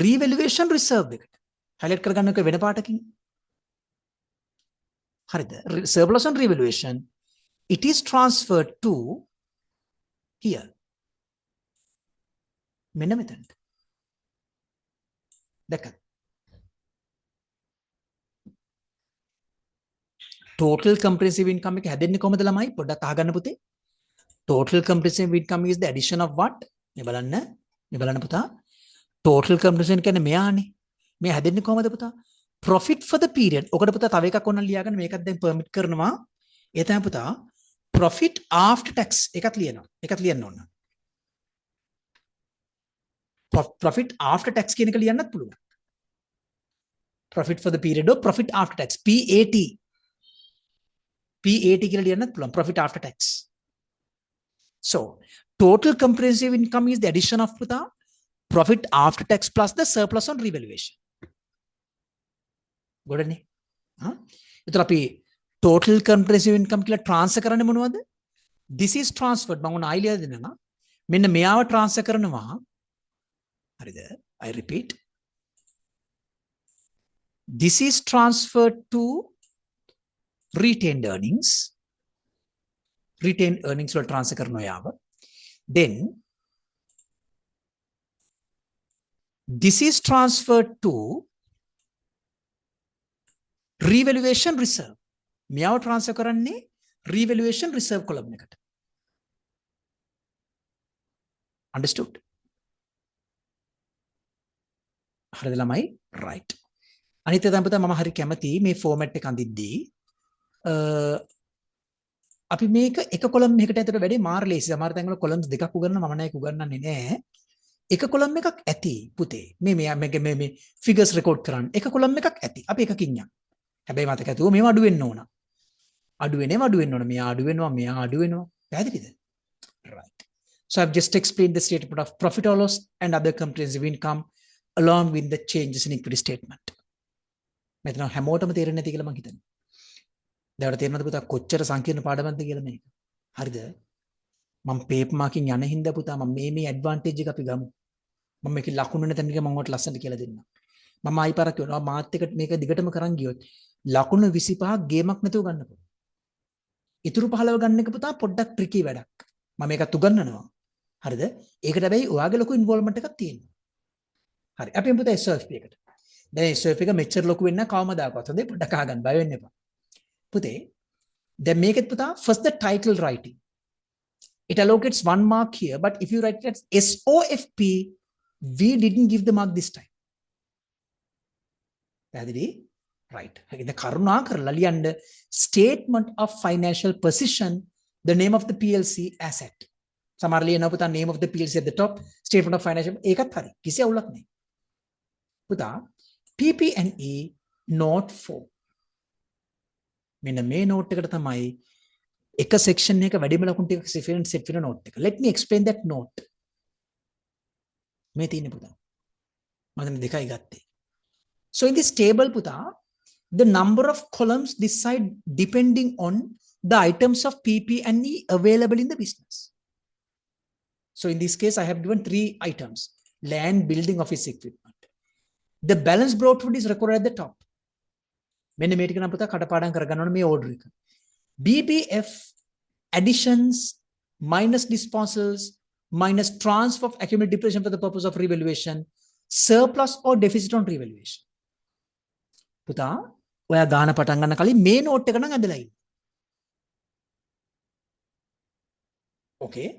revaluation reserve එකට. highlight කරගන්න එක වෙන පාටකින්. හරිද? Surplus on revaluation, it is transferred to here. මෙන්න මෙතනට. දැක්කද? Total comprehensive income එක හැදෙන්නේ කොහමද ළමයි? පොඩ්ඩක් අහගන්න පුතේ. Total comprehensive income is the addition of what? මේ බලන්න පුතා. Total comprehensive කියන්නේ මෙයානේ. මේ හැදෙන්නේ කොහමද පුතා? Profit for the period. ඔකට පුතා තව එකක් ඕන ලියාගන්න මේකත් දැන් permit කරනවා. ඒ තමයි පුතා profit after tax එකක් ලියනවා. එකක් ලියන්න ඕන. Profit after tax කියන එක ලියන්නත් පුළුවන්. Profit for the period or profit after tax. PAT. PAT කියලා ලියන්නත් පුළුවන්. Profit after tax. So, total comprehensive income is the addition of පුතා profit after tax plus the surplus on revaluation. ගොඩනේ. එතකොට අපි total comprehensive income කියලා transfer කරන්නේ මොනවද? This is transferred. මම උන ආයිලිය දෙනවා. මෙන්න මෙයාව transfer කරනවා. හරිද? I repeat. This is transferred to retained earnings. Retained earnings will transfer කරනවා යාව. Then this is transferred to revaluation reserve. මෙයාව transfer කරන්නේ revaluation reserve column එකට. Understood? හරිද ළමයි? Right. අනිත් එක තමයි මම හරි කැමති මේ format එක අඳිද්දී අපි මේක එක කොලම් එකකට ඇතුළට වැඩි මාර ලේසි. සමහර තැන්වල කොලම්ස් දෙකක් උගන්වනවා මම නෑ ඒක උගන්වන්නේ නෑ. එක කොලම් එකක් ඇති පුතේ. මේ ෆිගර්ස් රෙකෝඩ් කරන්න. එක කොලම් එකක් ඇති. අපි එකකින් යන්න. හැබැයි මතක ඇතුව මේව අඩු වෙන්න ඕන. අඩු වෙන්න ඕන. මෙයා අඩු වෙනවා. පැහැදිලිද? Right. So I've just explained the statement of profit or loss and other comprehensive income along with the changes in equity statement. මෙතන හැමෝටම තේරෙන්නේ නැති කියලා මම හිතන්නේ. දැන් තේරෙනවද පුතා කොච්චර සංකීර්ණ පාඩමක්ද කියලා මේක? හරිද? මම පේපර් මාකින් යන හින්දා පුතා මම මේ ඇඩ්වාන්ටේජ් එක අපි ගමු. මම මේකේ ලකුණු නැතන එක මම ඔයාලට ලස්සනට කියලා දෙන්නම්. මම ආයි පාරක් කියනවා මාත් එක්ක මේක දිගටම කරන් ගියොත් ලකුණු 25ක් ගේමක් නැතුව ගන්න පුළුවන්. ඉතුරු 15 ගන්න එක පුතා පොඩ්ඩක් ට්‍රිකි වැඩක්. මම මේකත් උගන්වනවා. හරිද? ඒකට හැබැයි ඔයාගේ ලොකු ඉන්වෝල්ව්මන්ට් එකක් තියෙනවා. හරි. අපි යමු පුතා SOFP එකට. දැන් SOFP එක මෙච්චර ලොකු වෙන්න කවමදාකවත් හොඳේ පොඩ්ඩක් අහගන්න බය වෙන්න එපා. පුතේ දැන් මේකෙත් පුතා first the title writing. It allocates 1 mark here, but if you write it as SOFP, we didn't give the mark this time. පැහැදිලි? right. In the Karunakar Lalianda statement of financial position, the name of the PLC asset. Samarli na puta name of the PLC at the top, statement of financial ekat hari. Kisi awlak nahi. Puta PP&E note 4. මෙන්න මේ note එකට තමයි එක section එක වැඩිම ලකුණු ටික set වෙන note එක. Let me explain that note. මේ තියෙන්නේ පුතා. මම දෙකයි ගත්තේ. So in this table පුතා, the number of columns this side depending on the items of PP&E available in the business. So in this case, I have given 3 items: land, building, office equipment. The balance brought forward is recorded at the top. මෙන්න මේ ටික නම් පුතා කටපාඩම් කරගන්න ඕනේ මේ order එක. BBF additions minus disposals minus transfer of accumulated depreciation for the purpose of revaluation, surplus or deficit on revaluation. පුතා ඔයා ගාන පටන් ගන්න කලින් මේ note එක නම් ඇදලා ඉන්න. Okay.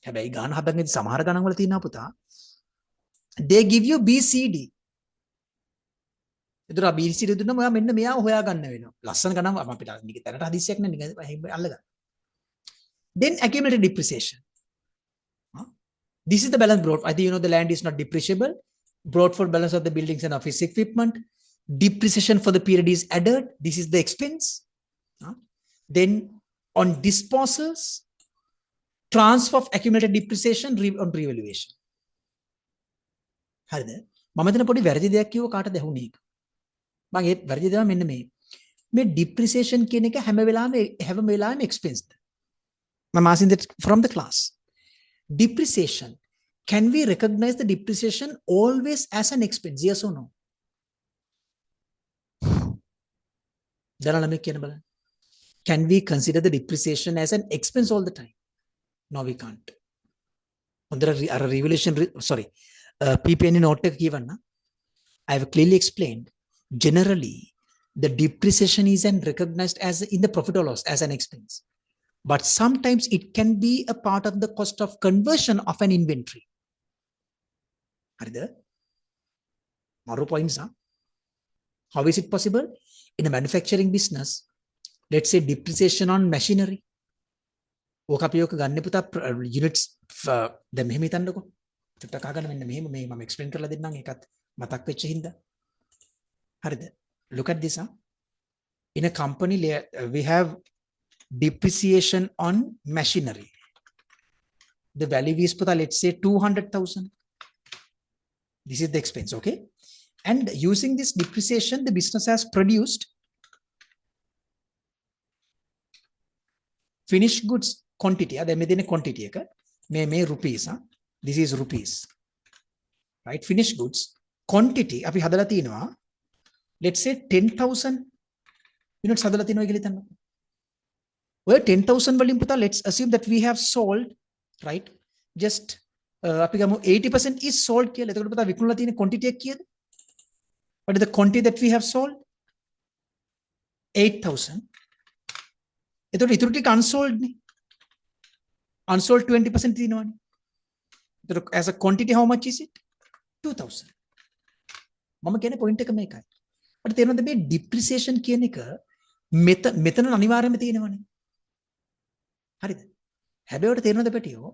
හැබැයි ගාන හදන්නේදී සමහර ගණන් වල තියෙනවා පුතා. They give you BCD. එතකොට BCD දුන්නම ඔයා මෙන්න මෙයා හොයා ගන්න වෙනවා. ලස්සන ගණන් අපිට නික තැනට හදිස්සියක් නැහැ අල්ලගන්න. Then accumulated depreciation. This is the balance brought. I think you know the land is not depreciable. Brought for balance of the buildings and office equipment. Depreciation for the period is added. This is the expense. Then on disposals, transfer of accumulated depreciation on revaluation. හරිද? මම මෙතන පොඩි වැරදි දෙයක් කිව්ව කාටද ඇහුනේ ඒක? මම ඒ වැරදි දේම මෙන්න මේ depreciation කියන එක හැම වෙලාවෙම expense. I'm asking that from the class. Depreciation. Can we recognize the depreciation always as an expense? Yes or no? Can we consider the depreciation as an expense all the time? No, we can't. There are revelation. Sorry, PP&E note given. I have clearly explained. Generally, the depreciation is recognized as in the profit or loss as an expense. But sometimes it can be a part of the cost of conversion of an inventory. Are there more points? How is it possible? In a manufacturing business, let's say depreciation on machinery. ඕක අපි ඔක ගන්න පුතා units දැන් මෙහෙම හිතන්නකෝ. චුට්ටක් අහගන්න මෙන්න මෙහෙම මේ මම explain කරලා දෙන්නම් ඒකත් මතක් වෙච්ච හින්දා. හරිද? Look at this. In a company, we have depreciation on machinery. The value is, let's say, 200,000. This is the expense, okay? And using this depreciation, the business has produced finished goods quantity. Quantity. May rupees. This is rupees. Right? Finished goods quantity. Let's say 10,000 units. Well, 10,000 volume. Let's assume that we have sold, right? Just 80% is sold. Quantity. What is the quantity that we have sold? 8,000. It unsold. Unsold 20%. As a quantity, how much is it? 2,000. Mama can point එක මේකයි. But තේරෙනවද මේ depreciation කියන එක මෙතන අනිවාර්යයෙන්ම තියෙනවනේ. හරිද? හැබැයි ඔයාලට තේරෙනවද පැටියෝ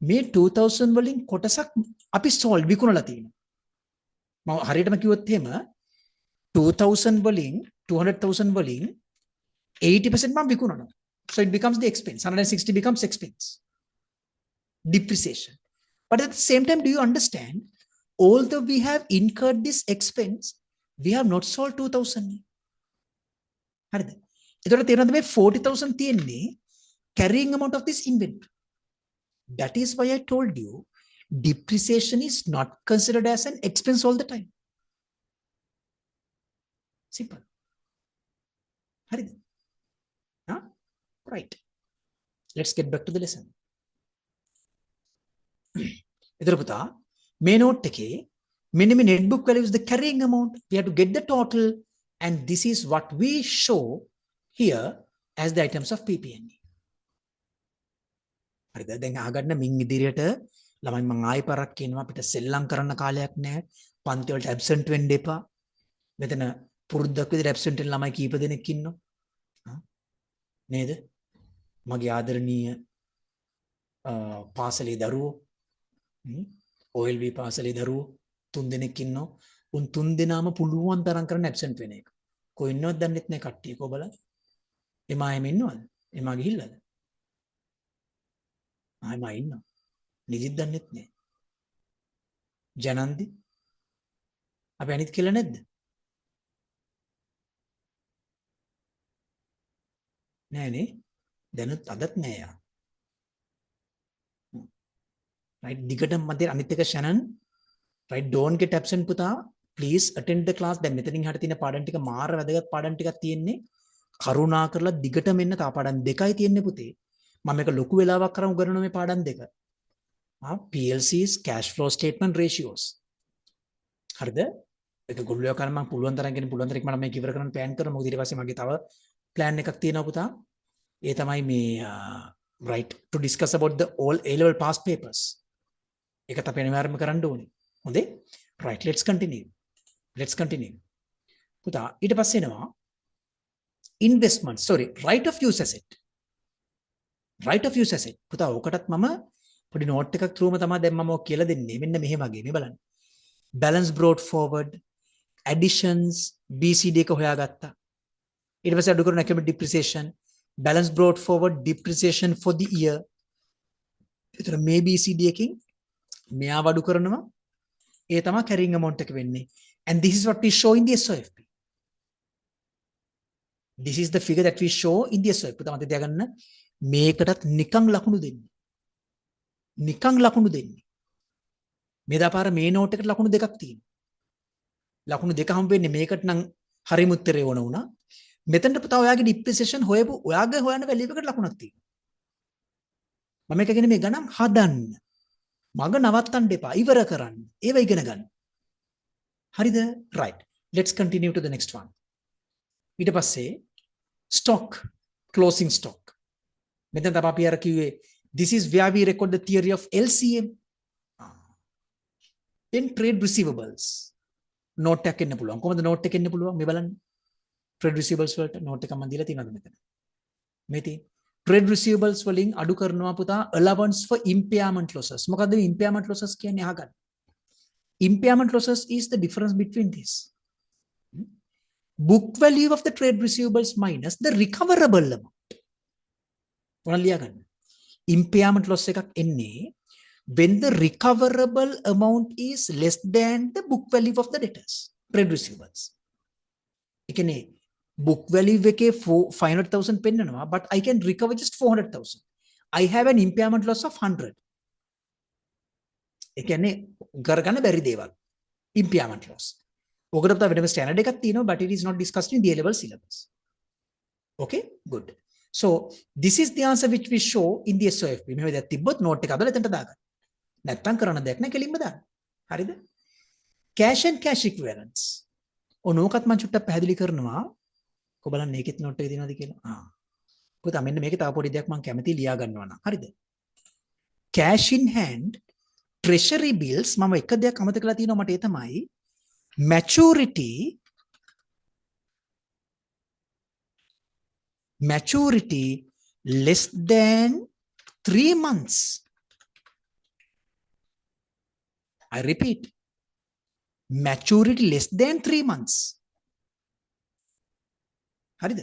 මේ 2000 වලින් කොටසක් අපි sold විකුණලා තියෙනවා. මම හරියටම කිව්වොත් එහෙම 2000 වලින් 200,000 වලින් 80% මම විකුණනවා. So it becomes the expense. 160 becomes expense. Depreciation. But at the same time, do you understand? Although we have incurred this expense, we have not sold 2,000. හරිද? එතකොට තේරෙනවද මේ 40,000 තියෙන්නේ carrying amount of this inventory. That is why I told you depreciation is not considered as an expense all the time. Simple. හරිද? Huh? Right. Let's get back to the lesson. එතකොට පුතා මේ note එකේ මෙන්න මේ net book value is the carrying amount. We have to get the total, and this is what we show here as the items of PP&E. හරිද? දැන් අහගන්න මින් ඉදිරියට ළමයි මම ආයෙ පාරක් කියනවා අපිට සෙල්ලම් කරන්න කාලයක් නැහැ. පන්ති වලට absent වෙන්න එපා. මෙතන පුරුද්දක් විදිහට ඇබ්සෙන්ට් වෙන ළමයි කීප දෙනෙක් ඉන්නවා නේද? මගේ ආදරණීය පාසලේ දරුවෝ OLV පාසලේ දරුවෝ 3 දෙනෙක් ඉන්නවා. උන් 3 දෙනාම පුළුවන් තරම් කරන ඇබ්සෙන්ට් වෙන එක. කොයි ඉන්නවද දන්නෙත් නැහැ කට්ටිය කො බලන්න. එමා එහෙම ඉන්නවද? එමා ගිහිල්ලාද? ආයෙම ඉන්නවා. නිදිත් දන්නෙත් නැහැ. ජනන්දි අපි අනිත් කියලා නැද්ද? නෑනේ. දැනුත් අදත් නෑ යා. right දිගටම මතේ අනිත් එක ෂනන් right don't get absent පුතා please attend the class දැන් මෙතනින් හට තියෙන පාඩම් ටික මාර වැදගත් පාඩම් ටිකක් තියෙන්නේ කරුණා කරලා දිගටම එන්න තා පාඩම් දෙකයි තියෙන්නේ පුතේ මම මේක ලොකු වෙලාවක් කරන් උගන්වන මේ පාඩම් දෙක PLCs cash flow statement ratios හරිද ඒක ගොල්ලෝ කරන මම පුළුවන් තරම් කියන පුළුවන් තරම් මම මේක ඉවර කරන්න plan කරනවා මොකද ඊට පස්සේ මගේ තව plan එකක් තියෙනවා පුතා ඒ තමයි මේ right to discuss about the all A level past papers ඒකත් අපි අනිවාර්යයෙන්ම කරන්න ඕනේ. හොඳේ? right let's continue. පුතා ඊට පස්සේ එනවා investment right of use asset. පුතා ඔකටත් මම පොඩි note එකක් throughම තමයි දැන් මම ඔය කියලා දෙන්නේ. මෙන්න මෙහෙම වගේ මේ බලන්න. balance brought forward additions BCD එක හොයාගත්තා. ඊට පස්සේ අඩු කරන accumulated depreciation balance brought forward depreciation for the year. ඒතර මේ BCD එකකින් මෙයා වඩු කරනවා ඒ තමයි carrying amount එක වෙන්නේ and this is what we show in the SOFP. This is the figure that we show in the SOFP. පුතා මතක තියාගන්න මේකටත් නිකං ලකුණු දෙන්නේ. මේ දාපාර මේ නෝට් එකට ලකුණු දෙකක් තියෙනවා. ලකුණු දෙක හම්බ වෙන්නේ මේකට නම් හරිම උත්තරේ ඕන වුණා. මෙතනට පුතා ඔයාගේ depreciation හොයපු ඔයාගේ හොයන වැලියු එකට ලකුණක් තියෙනවා. මම මේක කියන්නේ මේ ගණන් හදන්න. මග නවත්තන්න එපා ඉවර කරන්න ඒව ඉගෙන ගන්න හරිද right let's continue to the next one ඊට පස්සේ stock closing stock මෙතන තමයි අපි අර කිව්වේ this is where we record the theory of LCM in trade receivables note එකක් එන්න පුළුවන් කොහොමද note එක එන්න පුළුවන් මේ බලන්න trade receivables වලට note එකක් මම දීලා තියෙනවද මෙතන මේ තියෙන්නේ trade receivables වලින් අඩු කරනවා පුතා allowance for impairment losses මොකද්ද මේ impairment losses කියන්නේ අහගන්න impairment losses is the difference between this book value of the trade receivables minus the recoverable amount මොනවද ලියාගන්න impairment loss එකක් එන්නේ when the recoverable amount is less than the book value of the debtors trade receivables ඒ කියන්නේ book value එකේ 500,000 පෙන්නනවා but I can recover just 400,000 I have an impairment loss of 100 ඒ කියන්නේ කරගන්න බැරි දේවල් impairment loss ඔකට තමයි වෙනම ස්ටෑන්ඩඩ් එකක් තියෙනවා but it is not discussed in the A level syllabus okay good so this is the answer which we show in the SOFP මෙහෙම දෙයක් තිබ්බොත් note එක අදලා එතනට දාගන්න නැත්තම් කරන්න දෙයක් නැහැ කෙලින්ම දාන්න හරිද cash and cash equivalents ඕනෝකත් මම චුට්ටක් පැහැදිලි කරනවා කොබලන් මේකෙත් note එක තියෙනවද කියලා පුතා මෙන්න මේකේ තව පොඩි දෙයක් මම කැමතියි ලියා ගන්නවා නම් හරිද cash in hand treasury bills මම එක දෙයක් අමතක කරලා තියෙනවා මට ඒ තමයි maturity less than 3 months I repeat maturity less than 3 months හරිද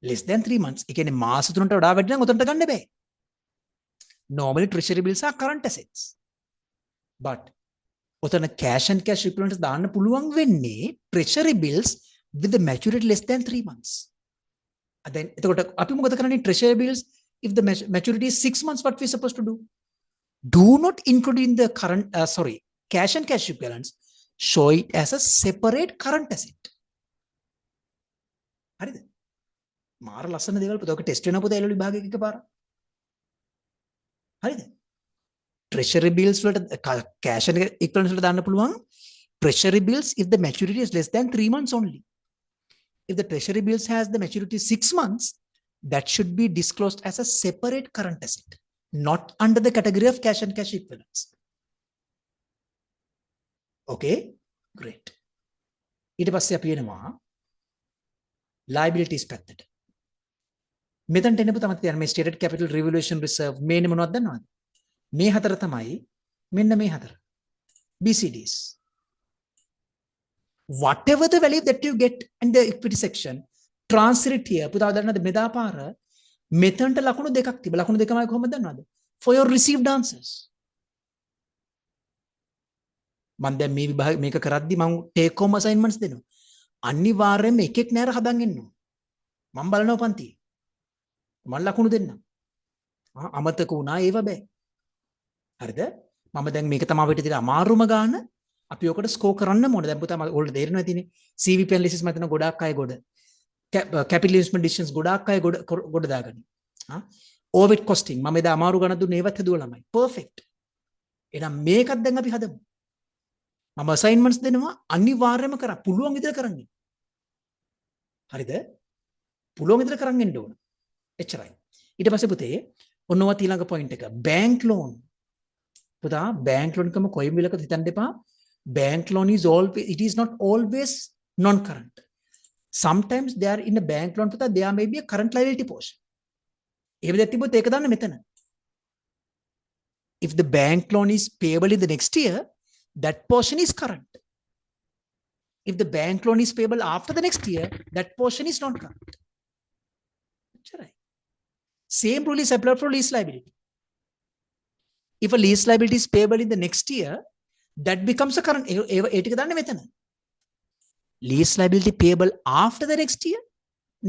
less than 3 months ඒ කියන්නේ මාස 3කට වඩා වැඩි නම් උතන්ට ගන්න බෑ normally treasury bills are current assets but උතන cash and cash equivalents දාන්න පුළුවන් වෙන්නේ treasury bills with the maturity less than 3 months then එතකොට අපි මොකද කරන්නේ treasury bills if the maturity is 6 months what we supposed to do not include in the current cash and cash equivalents show it as a separate current asset හරිද මාර ලස්සන දේවල් පුතේ ඔක ටෙස්ට් වෙනවා පුතේ එළවලු විභාගයක එකපාර හරිද treasury bills වලට cash and equivalents වලට දාන්න පුළුවන් treasury bills if the maturity is less than 3 months only if the treasury bills has the maturity 6 months that should be disclosed as a separate current asset not under the category of cash and cash equivalents okay great. ඊට පස්සේ අපි එනවා liabilities පැත්තට. මෙතනට එන්න පුතා මතක තියාගන්න මේ stated capital revaluation reserve මේනේ මොනවද දන්නවද? මේ හතර තමයි මෙන්න මේ හතර. BCDs. Whatever the value that you get in the equity section, transfer it here. පුතා දන්නවද මෙදා පාර මෙතනට ලකුණු දෙකක් තිබ්බ. ලකුණු දෙකමයි කොහොමද දන්නවද? For your received answers. මම දැන් මේ විභාග මේක කරද්දි මම take home assignments දෙනවා. අනිවාර්යයෙන්ම එකෙක් නෑර හදන් එන්න ඕන. මම බලනවා පන්තියේ. මම ලකුණු දෙන්නම්. අමතක වුණා ඒව බෑ. හරිද? මම දැන් මේක තමයි අපිට තියෙන අමාරුම ගාන. අපි ඔකට ස්කෝර් කරන්න ඕනේ. දැන් පුතා ඔයාලට තේරෙනවා තියෙන්නේ. CVP analysis මතන ගොඩාක් අය ගොඩ. capital investment decisions ගොඩාක් අය ගොඩ දාගන්න. overhead costing මම එදා අමාරු ගණන් දුන්නේ ඒවත් හදුවා ළමයි. perfect. එහෙනම් මේකත් දැන් අපි හදමු. මම assignments දෙනවා අනිවාර්යයෙන්ම කරා. පුළුවන් විදිහට කරන්න. හරිද? පුළුවන් විදිහට කරන් එන්න ඕන. එච්චරයි. ඊට පස්සේ පුතේ ඔන්නවත් ඊළඟ පොයින්ට් එක. bank loan. පුතා bank loan කම කොයි මිලකද හිතන්න එපා. bank loan is always, it is not always non current. Sometimes they are in a bank loan පුතා there may be a current liability portion. එහෙම දෙයක් තිබ්බොත් ඒක දාන්න මෙතන. If the bank loan is payable in the next year, that portion is current. If the bank loan is payable after the next year, that portion is non current. Same rule is applied for lease liability. If a lease liability is payable in the next year, that becomes a current. Lease liability payable after the next year,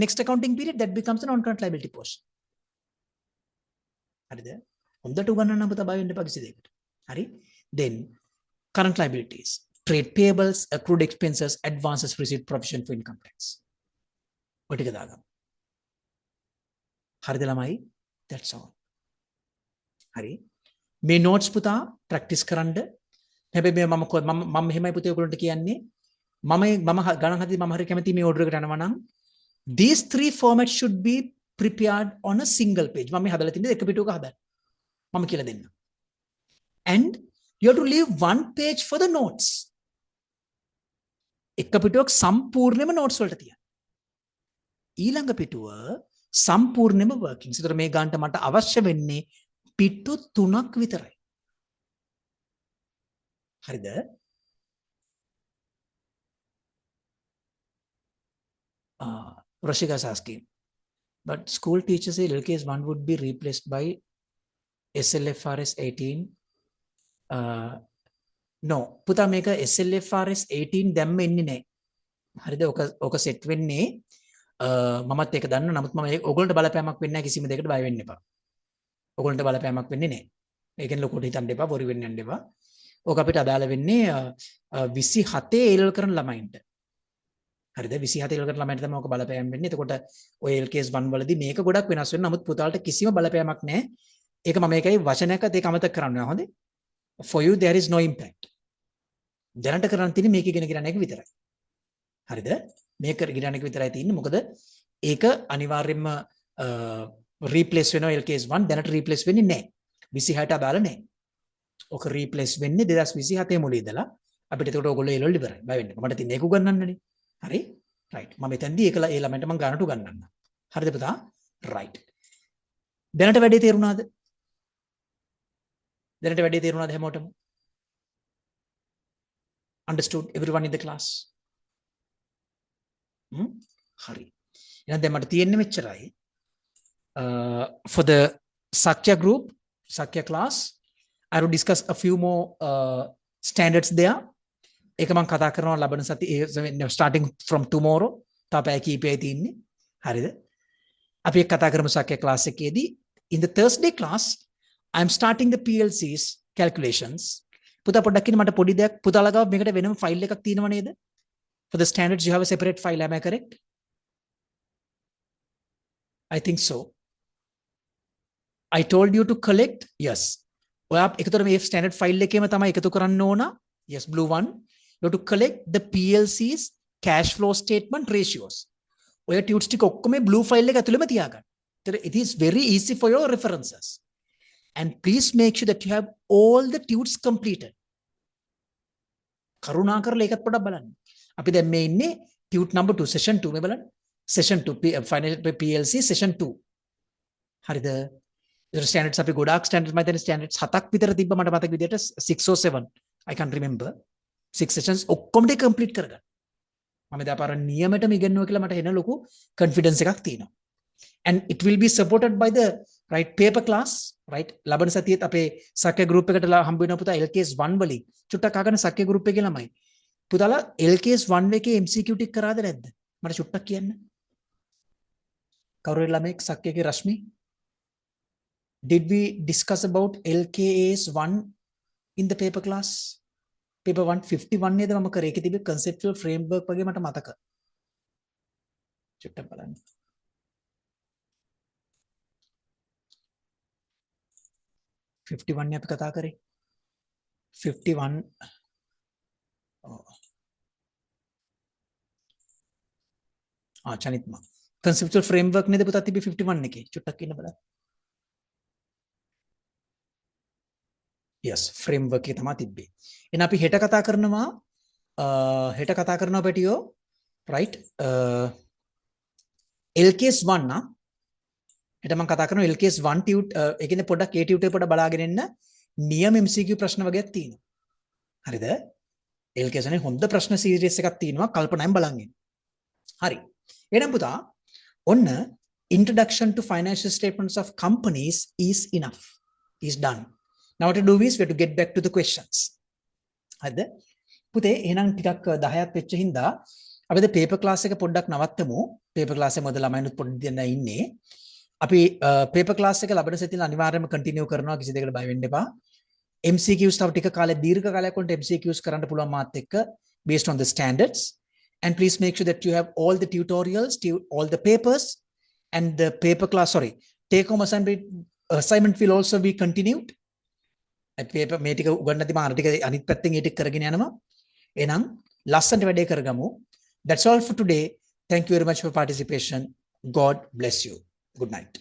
next accounting period, that becomes a non-current liability portion. Then current liabilities, trade payables, accrued expenses, advances received, provision for income tax. හරිද ළමයි? That's all. හරි. මේ notes පුතා practice කරන්න. හැබැයි මම මෙහෙමයි පුතේ ඔයගොල්ලන්ට කියන්නේ. මම ගණන් හදි මම හරි කැමති මේ order එකට යනවා නම් these three formats should be prepared on a single page. මම මේ හදලා තින්නේ එක පිටුවක හදන්න. මම කියලා දෙන්නම්. And you have to leave one page for the notes. එක පිටුවක් සම්පූර්ණයෙන්ම notes වලට තියන්න. ඊළඟ පිටුව සම්පූර්ණයෙන්ම workings. ඒතර මේ ගානට මට අවශ්‍ය වෙන්නේ පිටු 3ක් විතරයි. හරිද? Rashika is asking, but school teachers say LKS 1 would be replaced by SLFRS 18. No, පුතා මේක SLFRS 18 දැම්ම එන්නේ නැහැ. හරිද? ඔක සෙට් වෙන්නේ මමත් ඒක දන්න. නමුත් මම ඔයගොල්ලන්ට බලපෑමක් වෙන්නේ නැහැ කිසිම දෙයකට බය වෙන්න එපා. ඔයගොල්ලන්ට බලපෑමක් වෙන්නේ නැහැ. ඒකෙන් ලොකුට හිතන්න එපා, බොරු වෙන්න යන්න එපා. ඕක අපිට අදාළ වෙන්නේ 27 ඒලල් කරන ළමයින්ට. හරිද? 27 ඒලල් කරන ළමයින්ට තමයි ඕක බලපෑම් වෙන්නේ. එතකොට ඔය LKS 1 වලදී මේක ගොඩක් වෙනස් වෙනවා. නමුත් පුතාලට කිසිම බලපෑමක් නැහැ. ඒක මම ඒකයි වචනයකට ඒක අමතක කරන්න ඕනේ. හොඳේ? For you there is no impact. දැනට කරන්න තියෙන්නේ මේක ඉගෙන ගන්න එක විතරයි. හරිද? මේක ඉගෙන ගන්න එක විතරයි තියෙන්නේ. මොකද ඒක අනිවාර්යයෙන්ම රීප්ලේස් වෙනවා LKS 1 දැනට රීප්ලේස් වෙන්නේ නැහැ. 26ට අදාළ නැහැ. ඔක රීප්ලේස් වෙන්නේ 2027 මුල ඉඳලා අපිට එතකොට ඕගොල්ලෝ ඒලවල ඉවරයි. බය වෙන්න එපා. මට තියෙන්නේ ඒක උගන්වන්නනේ. හරි? රයිට්. මම එතෙන්දී ඒක ඒ ළමයින්ට මම ගන්නට උගන්වන්නම්. හරිද පුතා? රයිට්. දැනට වැඩේ තේරුණාද? දැනට වැඩේ තේරුණාද හැමෝටම? Understood everyone in the class? හරි. එහෙනම් දැන් මට තියෙන්නේ මෙච්චරයි. For the Sakya group, Sakya class, I will discuss a few more standards there. ඒක මම කතා කරනවා ලබන සති starting from tomorrow. තාපය කීපයයි තියෙන්නේ. හරිද? අපි ඒක කතා කරමු Sakya class එකේදී. In the Thursday class, I am starting the PLC's calculations. පුතා පොඩ්ඩක් ඉන්න මට පොඩි දෙයක් පුතාලා ගාව මේකට වෙනම ෆයිල් එකක් තියෙනව නේද? For the standards you have a separate file, am I correct? I think so. I told you to collect. Yes. ඔයා එකතර මේ standard file එකේම තමයි එකතු කරන්න ඕන. Yes, blue one. You have to collect the PLC's cash flow statement ratios. ඔය tutes ටික ඔක්කොම blue file එක ඇතුළෙම තියාගන්න. It is very easy for your references. And please make sure that you have all the tutes completed. කරුණා කරලා ඒකත් පොඩ්ඩක් බලන්න. අපි දැන් මේ ඉන්නේ tute number 2 session 2 මේ බලන්න. session 2 financial PLC session 2. හරිද? ඒතර ස්ටෑන්ඩඩ්ස් අපි ගොඩාක් ස්ටෑන්ඩඩ්ස් මම හිතන්නේ ස්ටෑන්ඩඩ්ස් 7ක් විතර තිබ්බ මට මතක විදියට 6 or 7 I can't remember 6 sessions ඔක්කොම ටික කම්ප්ලීට් කරගන්න. මම දැන් පාර නියමෙටම ඉගෙනුවා කියලා මට එන ලොකු confidence එකක් තියෙනවා. And it will be supported by the right paper class, right? ලබන සතියේත් අපේ සක්‍ය group එකට හම්බ වෙනවා පුතා LKS 1 වලින්. චුට්ටක් අහගන්න සක්‍ය group එකේ ළමයි. පුතාලා LKS 1 එකේ MCQ ටික කරාද නැද්ද? මට චුට්ටක් කියන්න. කවුරු හරි ළමෙක් සක්‍යගේ රශ්මි? Did we discuss about LKS 1 in the paper class? Paper 151 නේද මම කරේ. ඒකේ තිබෙ conceptual framework වගේ මට මතක. චුට්ටක් බලන්න. අපි කතා කරේ 51 චනිත්ම conceptual framework නේද පුතා තිබි 51 එකේ චුට්ටක් ඉන්න බලන්න. yes framework එක තමයි තිබ්බේ. එහෙනම් අපි හෙට කතා කරනවා පැටියෝ right LKS 1 නා හෙට මම කතා කරනවා LKS 1 tute ඒ කියන්නේ පොඩ්ඩක් ඒ tute පොඩ්ඩක් බලාගෙන ඉන්න නියම MCQ ප්‍රශ්න වගේක් තියෙනවා. හරිද? LKS එකේ හොඳ ප්‍රශ්න සීරීස් එකක් තියෙනවා කල්පනායෙන් බලන් ඉන්න. හරි. එහෙනම් පුතා ඔන්න introduction to financial statements of companies is enough. Is done. Now what to do is we have to get back to the questions. හරිද? පුතේ එහෙනම් ටිකක් 10ක් වෙච්ච හින්දා අපි ද paper class එක පොඩ්ඩක් නවත්තමු. paper class එක මොකද ළමයිනුත් පොඩ්ඩක් දෙන්න ඉන්නේ. අපි paper class එක ලබන සතියේ අනිවාර්යයෙන්ම continue කරනවා කිසි දෙයකට බය වෙන්න එපා. MCQs තව ටික කාලයක් දීර්ඝ කාලයක් වුණත් MCQs කරන්න පුළුවන් මාත් එක්ක based on the standards. And please make sure that you have all the tutorials, all the papers, and the paper class, sorry, take home assignment will also be continued. Paper මේ ටික උගන්නති මාර ටික අනිත් පැත්තෙන් ඒ ටික කරගෙන යනවා. එහෙනම් ලස්සනට වැඩේ කරගමු. That's all for today. Thank you very much for participation. God bless you. Good night.